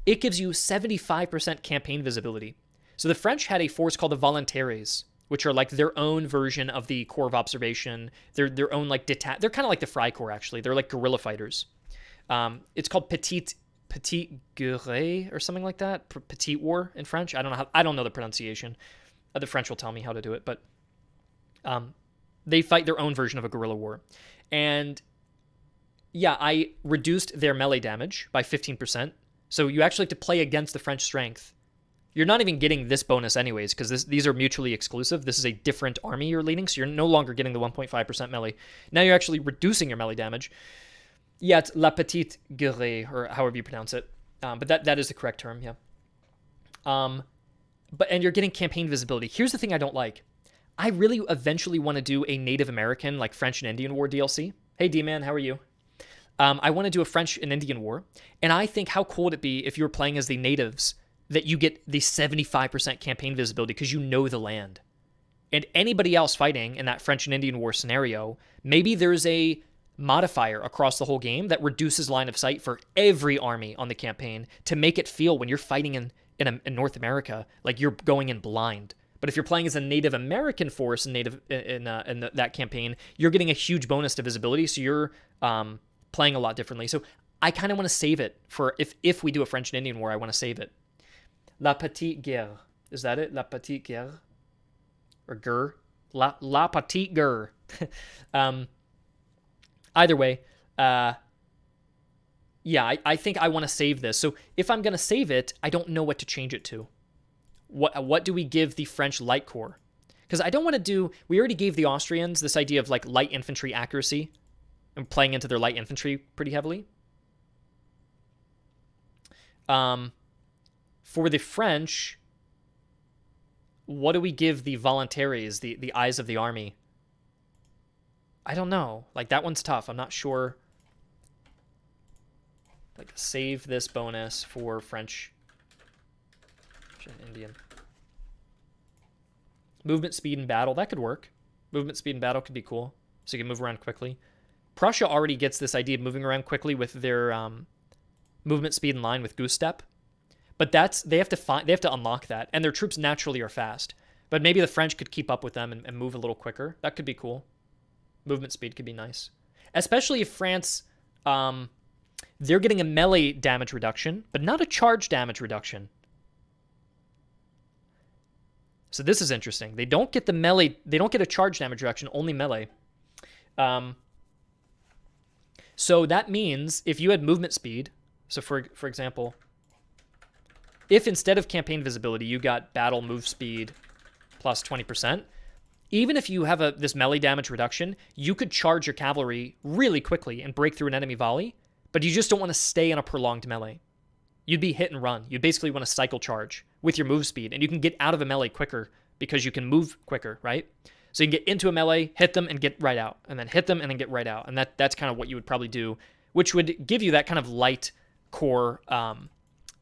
It gives you 75% campaign visibility. So the French had a force called the Volontaires, which are like their own version of the Corps of Observation. They're their own like they're kind of like the Freikorps, actually. They're like guerrilla fighters. It's called Petite Guerre or something like that. Petit War in French. I don't know the pronunciation. The French will tell me how to do it, but they fight their own version of a guerrilla war. And yeah, I reduced their melee damage by 15%. So you actually have to play against the French strength. You're not even getting this bonus anyways, because these are mutually exclusive. This is a different army you're leading, so you're no longer getting the 1.5% melee. Now you're actually reducing your melee damage. Yeah, it's La Petite Guerre, or however you pronounce it. But that is the correct term, yeah. And you're getting campaign visibility. Here's the thing I don't like. I really eventually want to do a Native American, like French and Indian War DLC. Hey, D-Man, how are you? I want to do a French and Indian War, and I think how cool would it be if you were playing as the natives, that you get the 75% campaign visibility because you know the land. And anybody else fighting in that French and Indian War scenario, maybe there's a modifier across the whole game that reduces line of sight for every army on the campaign to make it feel when you're fighting in North America like you're going in blind. But if you're playing as a Native American force in that campaign, you're getting a huge bonus to visibility, so you're playing a lot differently. So I kind of want to save it for if we do a French and Indian War. I want to save it. La Petite Guerre. Is that it? La Petite Guerre? Or Guerre? La Petite Guerre. Either way, yeah, I think I want to save this. So if I'm going to save it, I don't know what to change it to. What do we give the French Light Corps? Because I don't want to do... We already gave the Austrians this idea of like light infantry accuracy and playing into their light infantry pretty heavily. For the French, what do we give the Volontaires, the Eyes of the Army? I don't know. Like, that one's tough. I'm not sure. Like, save this bonus for French and Indian. Movement, speed, and battle. That could work. Movement, speed, and battle could be cool. So you can move around quickly. Prussia already gets this idea of moving around quickly with their movement, speed, and line with Goose Step. But they have to unlock that, and their troops naturally are fast. But maybe the French could keep up with them and move a little quicker. That could be cool. Movement speed could be nice. especially if France, they're getting a melee damage reduction, but not a charge damage reduction. So this is interesting. They don't get the melee, they don't get a charge damage reduction, only melee. So that means if you had movement speed, so for example, if instead of campaign visibility, you got battle move speed plus 20%, even if you have this melee damage reduction, you could charge your cavalry really quickly and break through an enemy volley, but you just don't want to stay in a prolonged melee. You'd be hit and run. You basically want to cycle charge with your move speed, and you can get out of a melee quicker because you can move quicker, right? So you can get into a melee, hit them, and get right out, and then hit them and then get right out. And that's kind of what you would probably do, which would give you that kind of light core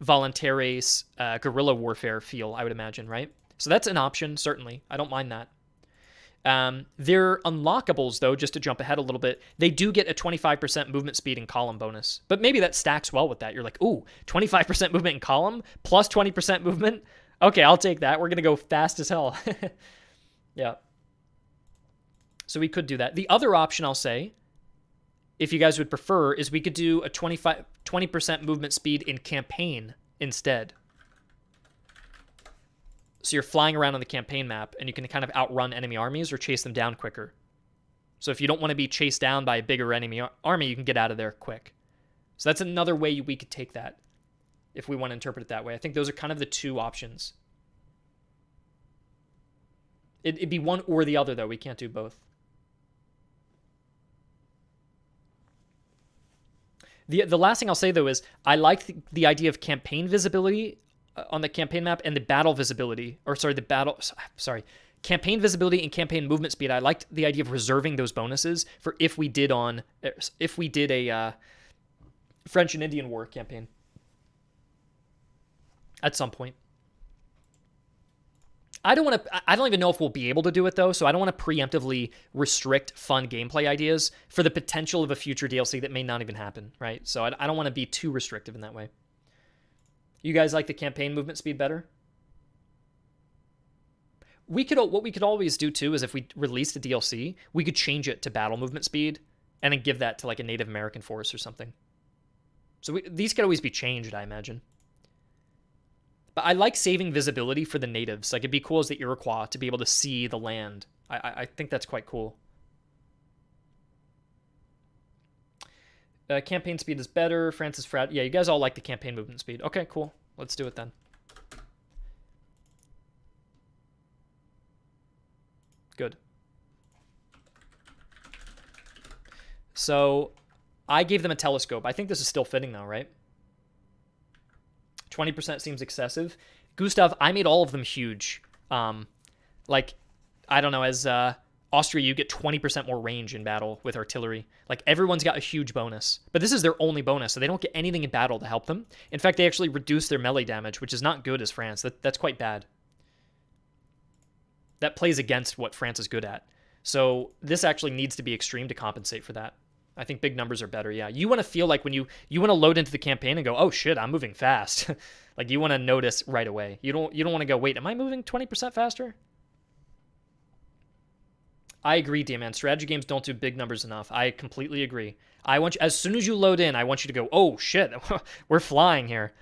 voluntaries guerrilla warfare feel, I would imagine, right? So that's an option, certainly. I don't mind that. Their unlockables, though, just to jump ahead a little bit, they do get a 25% movement speed and column bonus. But maybe that stacks well with that. You're like, ooh, 25% movement and column plus 20% movement? Okay, I'll take that. We're going to go fast as hell. Yeah. So we could do that. The other option, I'll say, if you guys would prefer, is we could do a 20% movement speed in campaign instead. So you're flying around on the campaign map, and you can kind of outrun enemy armies or chase them down quicker. So if you don't want to be chased down by a bigger enemy army, you can get out of there quick. So that's another way we could take that, if we want to interpret it that way. I think those are kind of the two options. It'd be one or the other, though. We can't do both. The last thing I'll say, though, is I like the idea of campaign visibility on the campaign map and the battle visibility, campaign visibility and campaign movement speed. I liked the idea of reserving those bonuses for if we did a French and Indian War campaign at some point. I don't even know if we'll be able to do it, though, so I don't want to preemptively restrict fun gameplay ideas for the potential of a future DLC that may not even happen, right? So I don't want to be too restrictive in that way. You guys like the campaign movement speed better? What we could always do, too, is if we released a DLC, we could change it to battle movement speed and then give that to like a Native American force or something. So these could always be changed, I imagine. But I like saving visibility for the natives. Like, it'd be cool as the Iroquois to be able to see the land. I think that's quite cool. Campaign speed is better. France is frat. Yeah, you guys all like the campaign movement speed. Okay, cool. Let's do it then. Good. So I gave them a telescope. I think this is still fitting though, right? 20% seems excessive. Gustav, I made all of them huge. Like, I don't know, as Austria, you get 20% more range in battle with artillery. Like, everyone's got a huge bonus. But this is their only bonus, so they don't get anything in battle to help them. In fact, they actually reduce their melee damage, which is not good as France. That's quite bad. That plays against what France is good at. So this actually needs to be extreme to compensate for that. I think big numbers are better, yeah. You want to feel like when you want to load into the campaign and go, oh shit, I'm moving fast. Like, you want to notice right away. You don't want to go, wait, am I moving 20% faster? I agree, D-Man. Strategy games don't do big numbers enough. I completely agree. I want you, as soon as you load in, I want you to go, oh shit, we're flying here.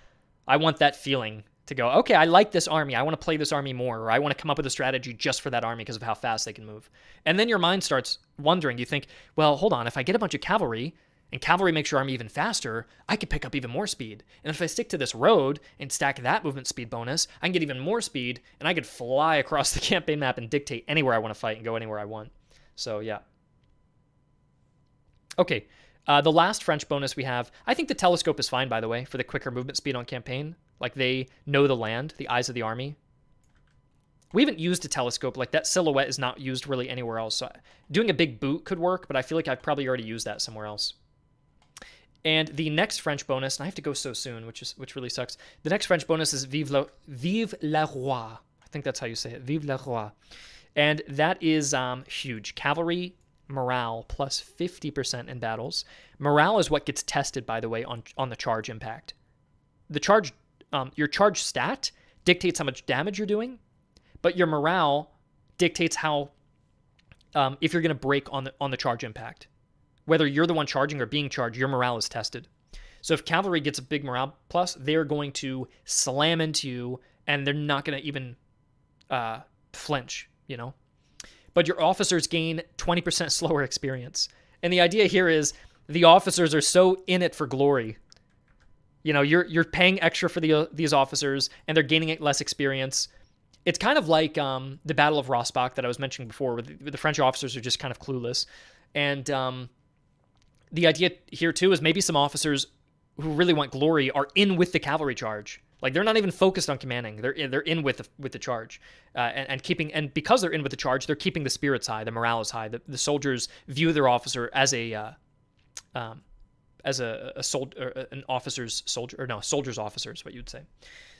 I want that feeling to go, okay, I like this army. I want to play this army more, or I want to come up with a strategy just for that army because of how fast they can move. And then your mind starts wondering. You think, well, hold on, if I get a bunch of cavalry, and cavalry makes your army even faster, I could pick up even more speed. And if I stick to this road and stack that movement speed bonus, I can get even more speed, and I could fly across the campaign map and dictate anywhere I want to fight and go anywhere I want. So, yeah. Okay, the last French bonus we have, I think the telescope is fine, by the way, for the quicker movement speed on campaign. Like, they know the land, the eyes of the army. We haven't used a telescope. Like, that silhouette is not used really anywhere else. So doing a big boot could work, but I feel like I've probably already used that somewhere else. And the next French bonus, and I have to go so soon, which really sucks. The next French bonus is Vive le Roi. I think that's how you say it. Vive le Roi. And that is huge. Cavalry morale plus 50% in battles. Morale is what gets tested, by the way, on the charge impact. The charge, your charge stat dictates how much damage you're doing, but your morale dictates how if you're going to break on the charge impact. whether you're the one charging or being charged, your morale is tested. So if cavalry gets a big morale plus, they're going to slam into you, and they're not going to even flinch, you know. But your officers gain 20% slower experience. And the idea here is the officers are so in it for glory. You know, you're paying extra for these officers, and they're gaining less experience. It's kind of like the Battle of Rossbach that I was mentioning before, where the French officers are just kind of clueless. And the idea here, too, is maybe some officers who really want glory are in with the cavalry charge. Like, they're not even focused on commanding. They're in with the charge, and because they're in with the charge, they're keeping the spirits high, the morale is high. The soldiers view their officer as a soldier, an officer's soldier, or no, soldier's officer is what you'd say.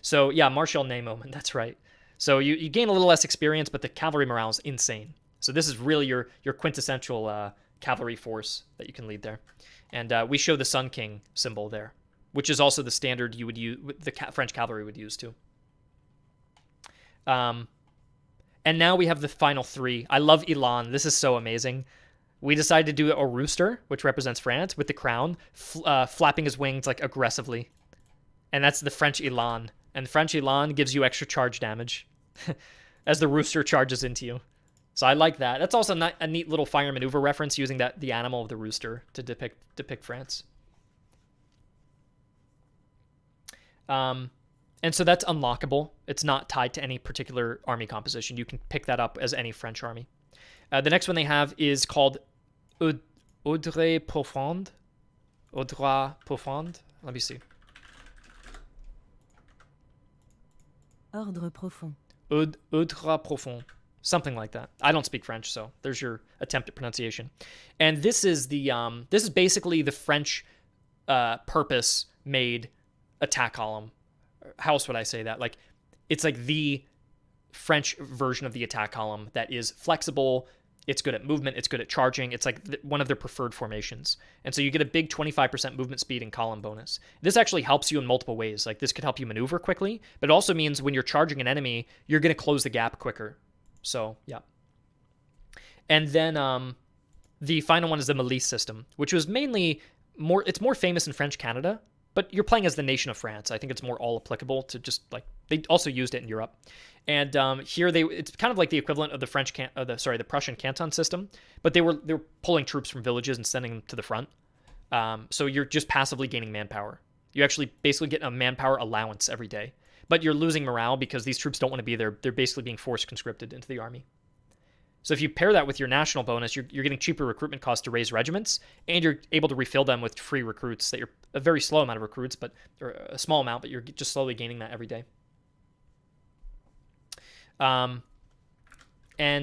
So yeah, Marshal Ney moment. That's right. So you gain a little less experience, but the cavalry morale is insane. So this is really your quintessential cavalry force that you can lead there. And we show the Sun King symbol there, which is also the standard you would use, the French cavalry would use too. And now we have the final three. I love Elan. This is so amazing. We decided to do a rooster, which represents France, with the crown flapping his wings like aggressively. And that's the French Elan. And French Elan gives you extra charge damage as the rooster charges into you. So I like that. That's also a neat little fire maneuver reference, using the animal of the rooster to depict France. And so that's unlockable. It's not tied to any particular army composition. You can pick that up as any French army. The next one they have is called Audre Profonde. Audre Profonde. Let me see. Ordre profond. Audre Profond. Something like that. I don't speak French, so there's your attempt at pronunciation. And this is basically the French purpose-made attack column. How else would I say that? Like, it's like the French version of the attack column that is flexible. It's good at movement. It's good at charging. It's like one of their preferred formations. And so you get a big 25% movement speed and column bonus. This actually helps you in multiple ways. Like, this could help you maneuver quickly, but it also means when you're charging an enemy, you're going to close the gap quicker. So, yeah. And then the final one is the Milice system, which was mainly it's more famous in French Canada, but you're playing as the nation of France. I think it's more all applicable to just like, they also used it in Europe. And here it's kind of like the equivalent of the Prussian canton system, but they were pulling troops from villages and sending them to the front. So you're just passively gaining manpower. You actually basically get a manpower allowance every day, but you're losing morale because these troops don't want to be there. They're basically being forced conscripted into the army. So if you pair that with your national bonus, you're getting cheaper recruitment costs to raise regiments, and you're able to refill them with free recruits. That you're a very slow amount of recruits, or a small amount, but you're just slowly gaining that every day. And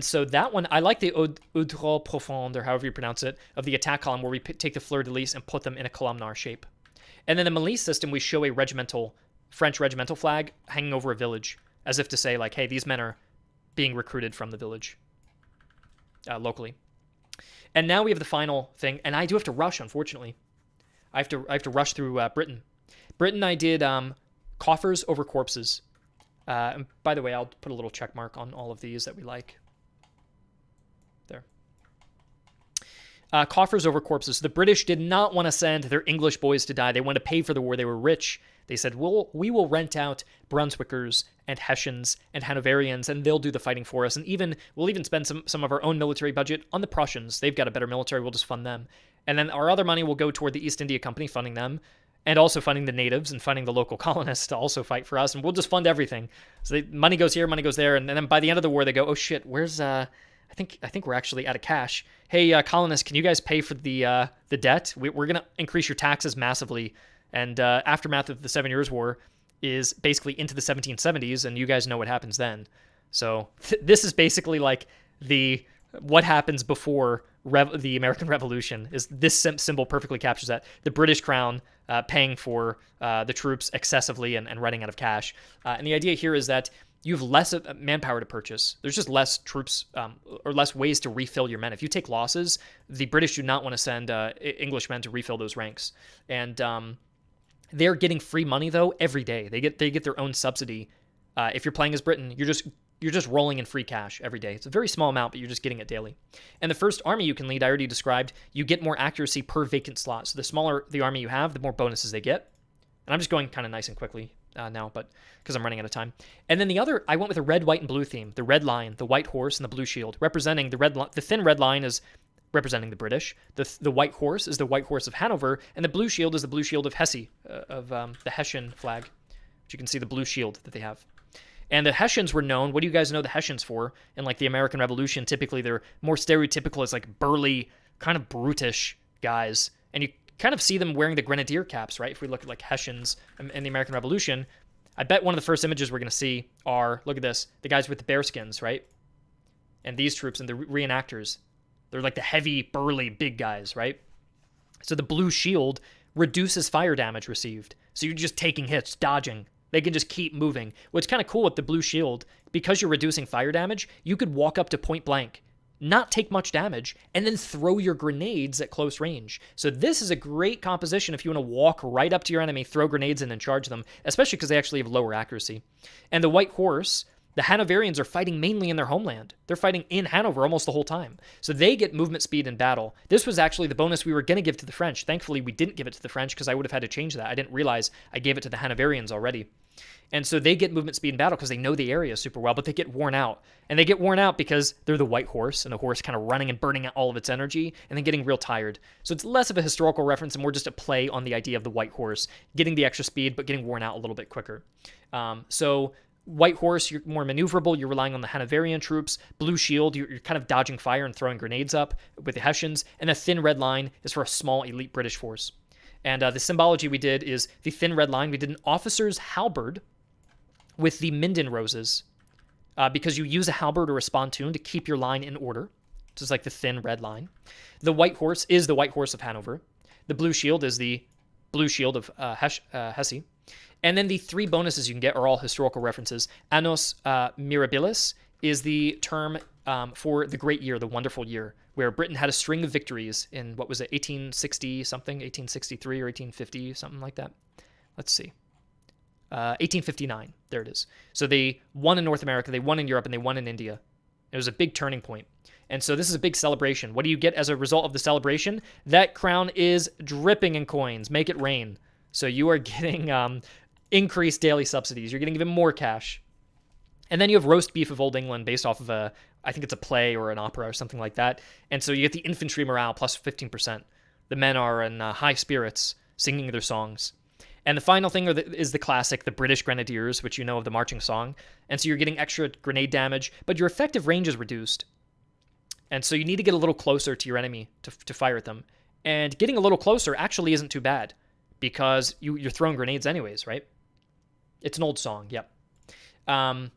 so that one, I like the Audre Profonde, or however you pronounce it, of the attack column, where we take the fleur-de-lis and put them in a columnar shape. And then the Milice system, we show a French regimental flag hanging over a village, as if to say, like, hey, these men are being recruited from the village locally. And now we have the final thing, and I do have to rush, unfortunately. I have to rush through Britain. Britain, I did coffers over corpses. And by the way, I'll put a little check mark on all of these that we like. There. Coffers over corpses. The British did not want to send their English boys to die. They wanted to pay for the war. They were rich. They said, we will rent out Brunswickers and Hessians and Hanoverians, and they'll do the fighting for us. And we'll even spend some of our own military budget on the Prussians. They've got a better military. We'll just fund them. And then our other money will go toward the East India Company, funding them, and also funding the natives and funding the local colonists to also fight for us. And we'll just fund everything. So money goes here, money goes there. And then by the end of the war, they go, oh shit, where's, I think we're actually out of cash. Hey, colonists, can you guys pay for the debt? We're going to increase your taxes massively. And aftermath of the 7 Years' War is basically into the 1770s, and you guys know what happens then. So this is basically like what happens before the American Revolution. Is this symbol perfectly captures that. The British crown paying for the troops excessively and running out of cash. And the idea here is that you have less manpower to purchase. There's just less troops or less ways to refill your men. If you take losses, the British do not want to send Englishmen to refill those ranks. And they're getting free money, though, every day. They get their own subsidy. If you're playing as Britain, you're just you're just rolling in free cash every day. It's a very small amount, but you're just getting it daily. And the first army you can lead, I already described, you get more accuracy per vacant slot. So the smaller the army you have, the more bonuses they get. And I'm just going kind of nice and quickly now, but because I'm running out of time. And then the other, I went with a red, white, and blue theme. The red line, the white horse, and the blue shield, representing the thin red line is representing the British. The white horse is the white horse of Hanover, and the blue shield is the blue shield of Hesse, of the Hessian flag, which you can see the blue shield that they have. And the Hessians were known. What do you guys know the Hessians for? In like the American Revolution, typically they're more stereotypical as like burly, kind of brutish guys. And you kind of see them wearing the grenadier caps, right? If we look at like Hessians in the American Revolution, I bet one of the first images we're going to see are, look at this, the guys with the bearskins, right? And these troops and the reenactors, they're like the heavy, burly, big guys, right? So the blue shield reduces fire damage received. So you're just taking hits, dodging. They can just keep moving. What's kind of cool with the blue shield, because you're reducing fire damage, you could walk up to point blank, not take much damage, and then throw your grenades at close range. So this is a great composition if you want to walk right up to your enemy, throw grenades in and charge them, especially because they actually have lower accuracy. And the white horse, the Hanoverians are fighting mainly in their homeland. They're fighting in Hanover almost the whole time. So they get movement speed in battle. This was actually the bonus we were going to give to the French. Thankfully, we didn't give it to the French because I would have had to change that. I didn't realize I gave it to the Hanoverians already. And so they get movement speed in battle because they know the area super well, but they get worn out. And they get worn out because they're the white horse, and the horse kind of running and burning out all of its energy and then getting real tired. So it's less of a historical reference and more just a play on the idea of the white horse, getting the extra speed, but getting worn out a little bit quicker. So white horse, you're more maneuverable. You're relying on the Hanoverian troops. Blue shield, you're kind of dodging fire and throwing grenades up with the Hessians. And the thin red line is for a small elite British force. And the symbology we did is the thin red line. We did an officer's halberd with the Minden roses, because you use a halberd or a spontoon to keep your line in order. This is like the thin red line. The white horse is the white horse of Hanover. The blue shield is the blue shield of Hesse. And then the three bonuses you can get are all historical references. Annos Mirabilis is the term for the great year, the wonderful year, where Britain had a string of victories in, what was it, 1860 something, 1863 or 1850, something like that. Let's see. 1859. There it is. So they won in North America, they won in Europe, and they won in India. It was a big turning point. And so this is a big celebration. What do you get as a result of the celebration? That crown is dripping in coins. Make it rain. So you are getting increased daily subsidies. You're getting even more cash. And then you have roast beef of Old England based off of I think it's a play or an opera or something like that. And so you get the infantry morale plus 15%. The men are in high spirits, singing their songs. And the final thing is the classic, the British Grenadiers, which you know of the marching song. And so you're getting extra grenade damage, but your effective range is reduced. And so you need to get a little closer to your enemy to fire at them. And getting a little closer actually isn't too bad, because you're throwing grenades anyways, right? It's an old song, yep. So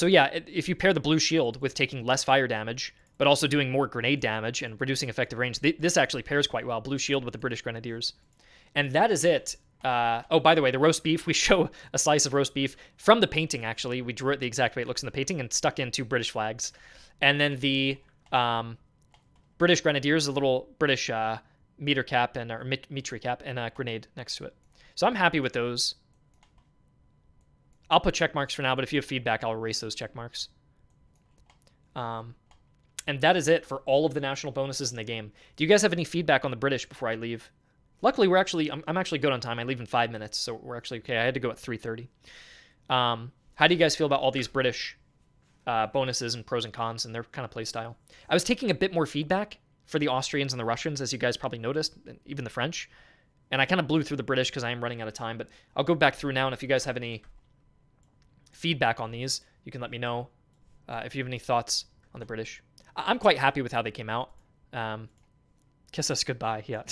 yeah, if you pair the blue shield with taking less fire damage, but also doing more grenade damage and reducing effective range, this actually pairs quite well. Blue shield with the British Grenadiers. And that is it. Oh, by the way, the roast beef, we show a slice of roast beef from the painting, actually. We drew it the exact way it looks in the painting and stuck in two British flags. And then the British Grenadiers, a little British mitre cap or mitre cap and a grenade next to it. So I'm happy with those. I'll put check marks for now, but if you have feedback, I'll erase those check marks. And that is it for all of the national bonuses in the game. Do you guys have any feedback on the British before I leave? Luckily, I'm actually good on time. I leave in 5 minutes, so we're actually okay. I had to go at 3:30. How do you guys feel about all these British bonuses and pros and cons and their kind of play style? I was taking a bit more feedback for the Austrians and the Russians, as you guys probably noticed, and even the French. And I kind of blew through the British because I am running out of time, but I'll go back through now, and if you guys have any feedback on these, you can let me know if you have any thoughts on the British. I'm quite happy with how they came out. Kiss us goodbye, yeah.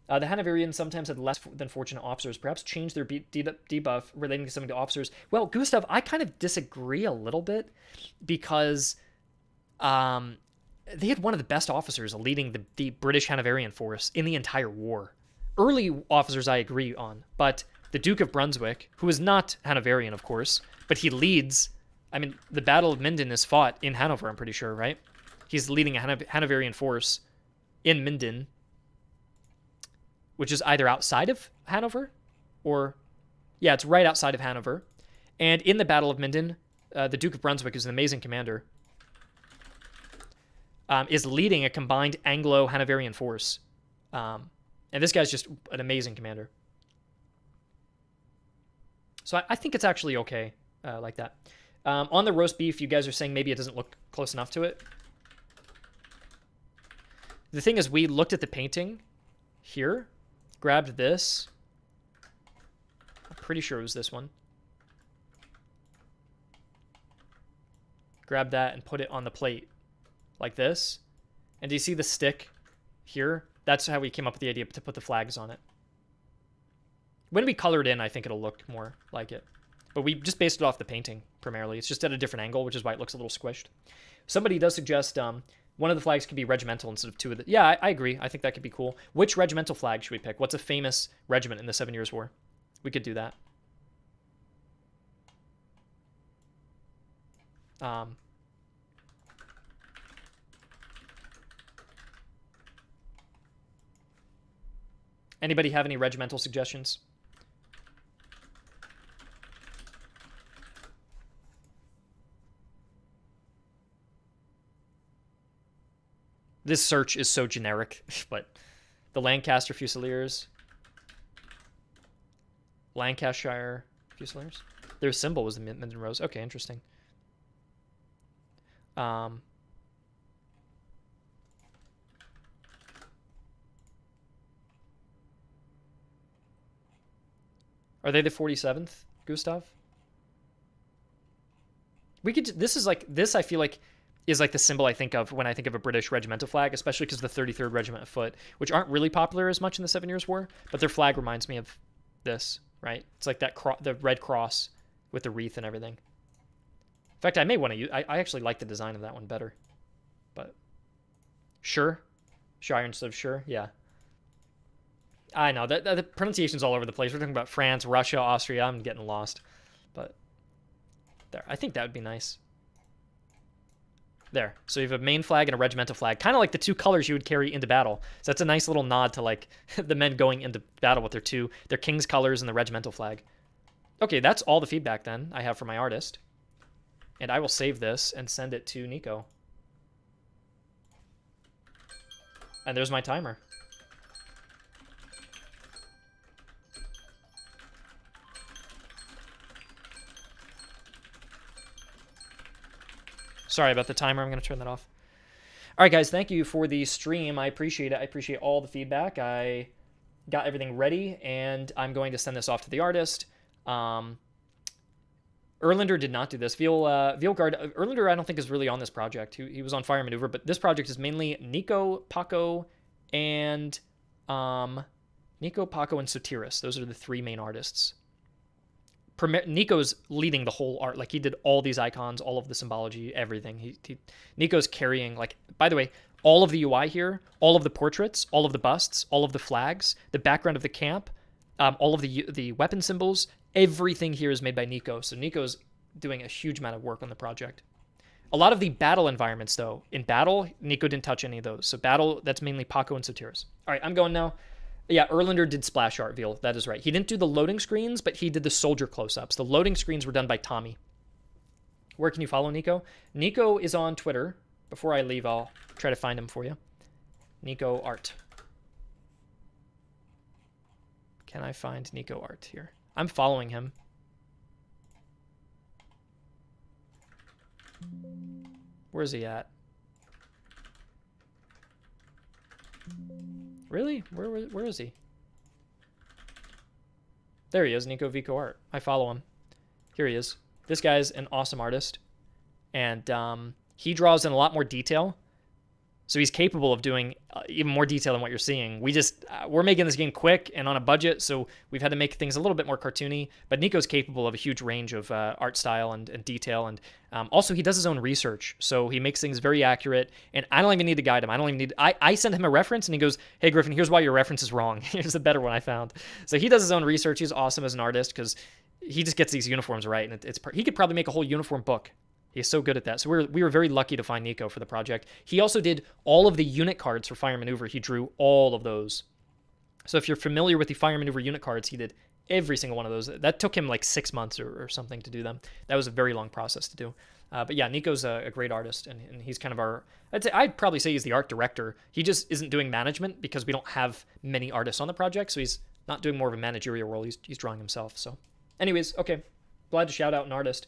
The Hanoverians sometimes had less than fortunate officers, perhaps changed their debuff relating to some of the officers. Well, Gustav, I kind of disagree a little bit, because they had one of the best officers leading the British Hanoverian force in the entire war. Early officers I agree on, but the Duke of Brunswick, who is not Hanoverian, of course, but he leads, I mean, the Battle of Minden is fought in Hanover, I'm pretty sure, right? He's leading a Hanoverian force in Minden, which is either outside of Hanover or Yeah, it's right outside of Hanover. And in the Battle of Minden, the Duke of Brunswick, who's an amazing commander, is leading a combined Anglo-Hanoverian force. And this guy's just an amazing commander. So I think it's actually okay like that. On the roast beef, you guys are saying maybe it doesn't look close enough to it. The thing is, we looked at the painting here, grabbed this. I'm pretty sure it was this one. Grab that and put it on the plate like this. And do you see the stick here? That's how we came up with the idea to put the flags on it. When we color it in, I think it'll look more like it. But we just based it off the painting primarily. It's just at a different angle, which is why it looks a little squished. Somebody does suggest one of the flags could be regimental instead of two of the... Yeah, I agree. I think that could be cool. Which regimental flag should we pick? What's a famous regiment in the 7 Years' War? We could do that. Anybody have any regimental suggestions? This search is so generic, but the Lancaster Fusiliers. Lancashire Fusiliers. Their symbol was the Minden Rose. Okay, interesting. Are they the 47th, Gustav? We could. This is like this. I feel like is like the symbol I think of when I think of a British regimental flag, especially because the 33rd Regiment of Foot, which aren't really popular as much in the 7 Years' War, but their flag reminds me of this, right? It's like that the red cross with the wreath and everything. In fact, I may want to use. I actually like the design of that one better, but sure, Shire instead of sure, yeah. I know that the pronunciation's all over the place. We're talking about France, Russia, Austria. I'm getting lost, but there. I think that would be nice. There. So you have a main flag and a regimental flag, kind of like the two colors you would carry into battle. So that's a nice little nod to like the men going into battle with their king's colors and the regimental flag. Okay, that's all the feedback then I have for my artist, and I will save this and send it to Nico. And there's my timer. Sorry about the timer. I'm going to turn that off. All right, guys. Thank you for the stream. I appreciate it. I appreciate all the feedback. I got everything ready, and I'm going to send this off to the artist. Erlander did not do this. Vielgard, Erlander, I don't think is really on this project. He was on Fire Maneuver, but this project is mainly Nico, Paco, and Sotiris. Those are the three main artists. Nico's leading the whole art. Like, he did all these icons, all of the symbology, everything. Nico's carrying, like, by the way, all of the UI here, all of the portraits, all of the busts, all of the flags, the background of the camp, all of the weapon symbols, everything here is made by Nico. So Nico's doing a huge amount of work on the project. A lot of the battle environments, though, in battle, Nico didn't touch any of those. So battle, that's mainly Paco and Sotiris. All right, I'm going now. Yeah, Erlander did splash art, Veal. That is right. He didn't do the loading screens, but he did the soldier close-ups. The loading screens were done by Tommy. Where can you follow Nico? Nico is on Twitter. Before I leave, I'll try to find him for you. Nico Art. Can I find Nico Art here? I'm following him. Where is he at? Really? Where is he? There he is, Nico Vico Art. I follow him. Here he is. This guy's an awesome artist. And he draws in a lot more detail. So he's capable of doing even more detail than what you're seeing. We're making this game quick and on a budget, so we've had to make things a little bit more cartoony. But Nico's capable of a huge range of art style and detail. And also, he does his own research, so he makes things very accurate. And I don't even need to guide him. I send him a reference, and he goes, "Hey, Griffin, here's why your reference is wrong. Here's a better one I found." So he does his own research. He's awesome as an artist because he just gets these uniforms right. And he could probably make a whole uniform book. He's so good at that. So we were very lucky to find Nico for the project. He also did all of the unit cards for Fire Maneuver. He drew all of those. So if you're familiar with the Fire Maneuver unit cards, he did every single one of those. That took him like 6 months or something to do them. That was a very long process to do. But yeah, Nico's a great artist, and he's kind of I'd probably say he's the art director. He just isn't doing management because we don't have many artists on the project, so he's not doing more of a managerial role. He's drawing himself. So anyways, okay. Glad to shout out an artist.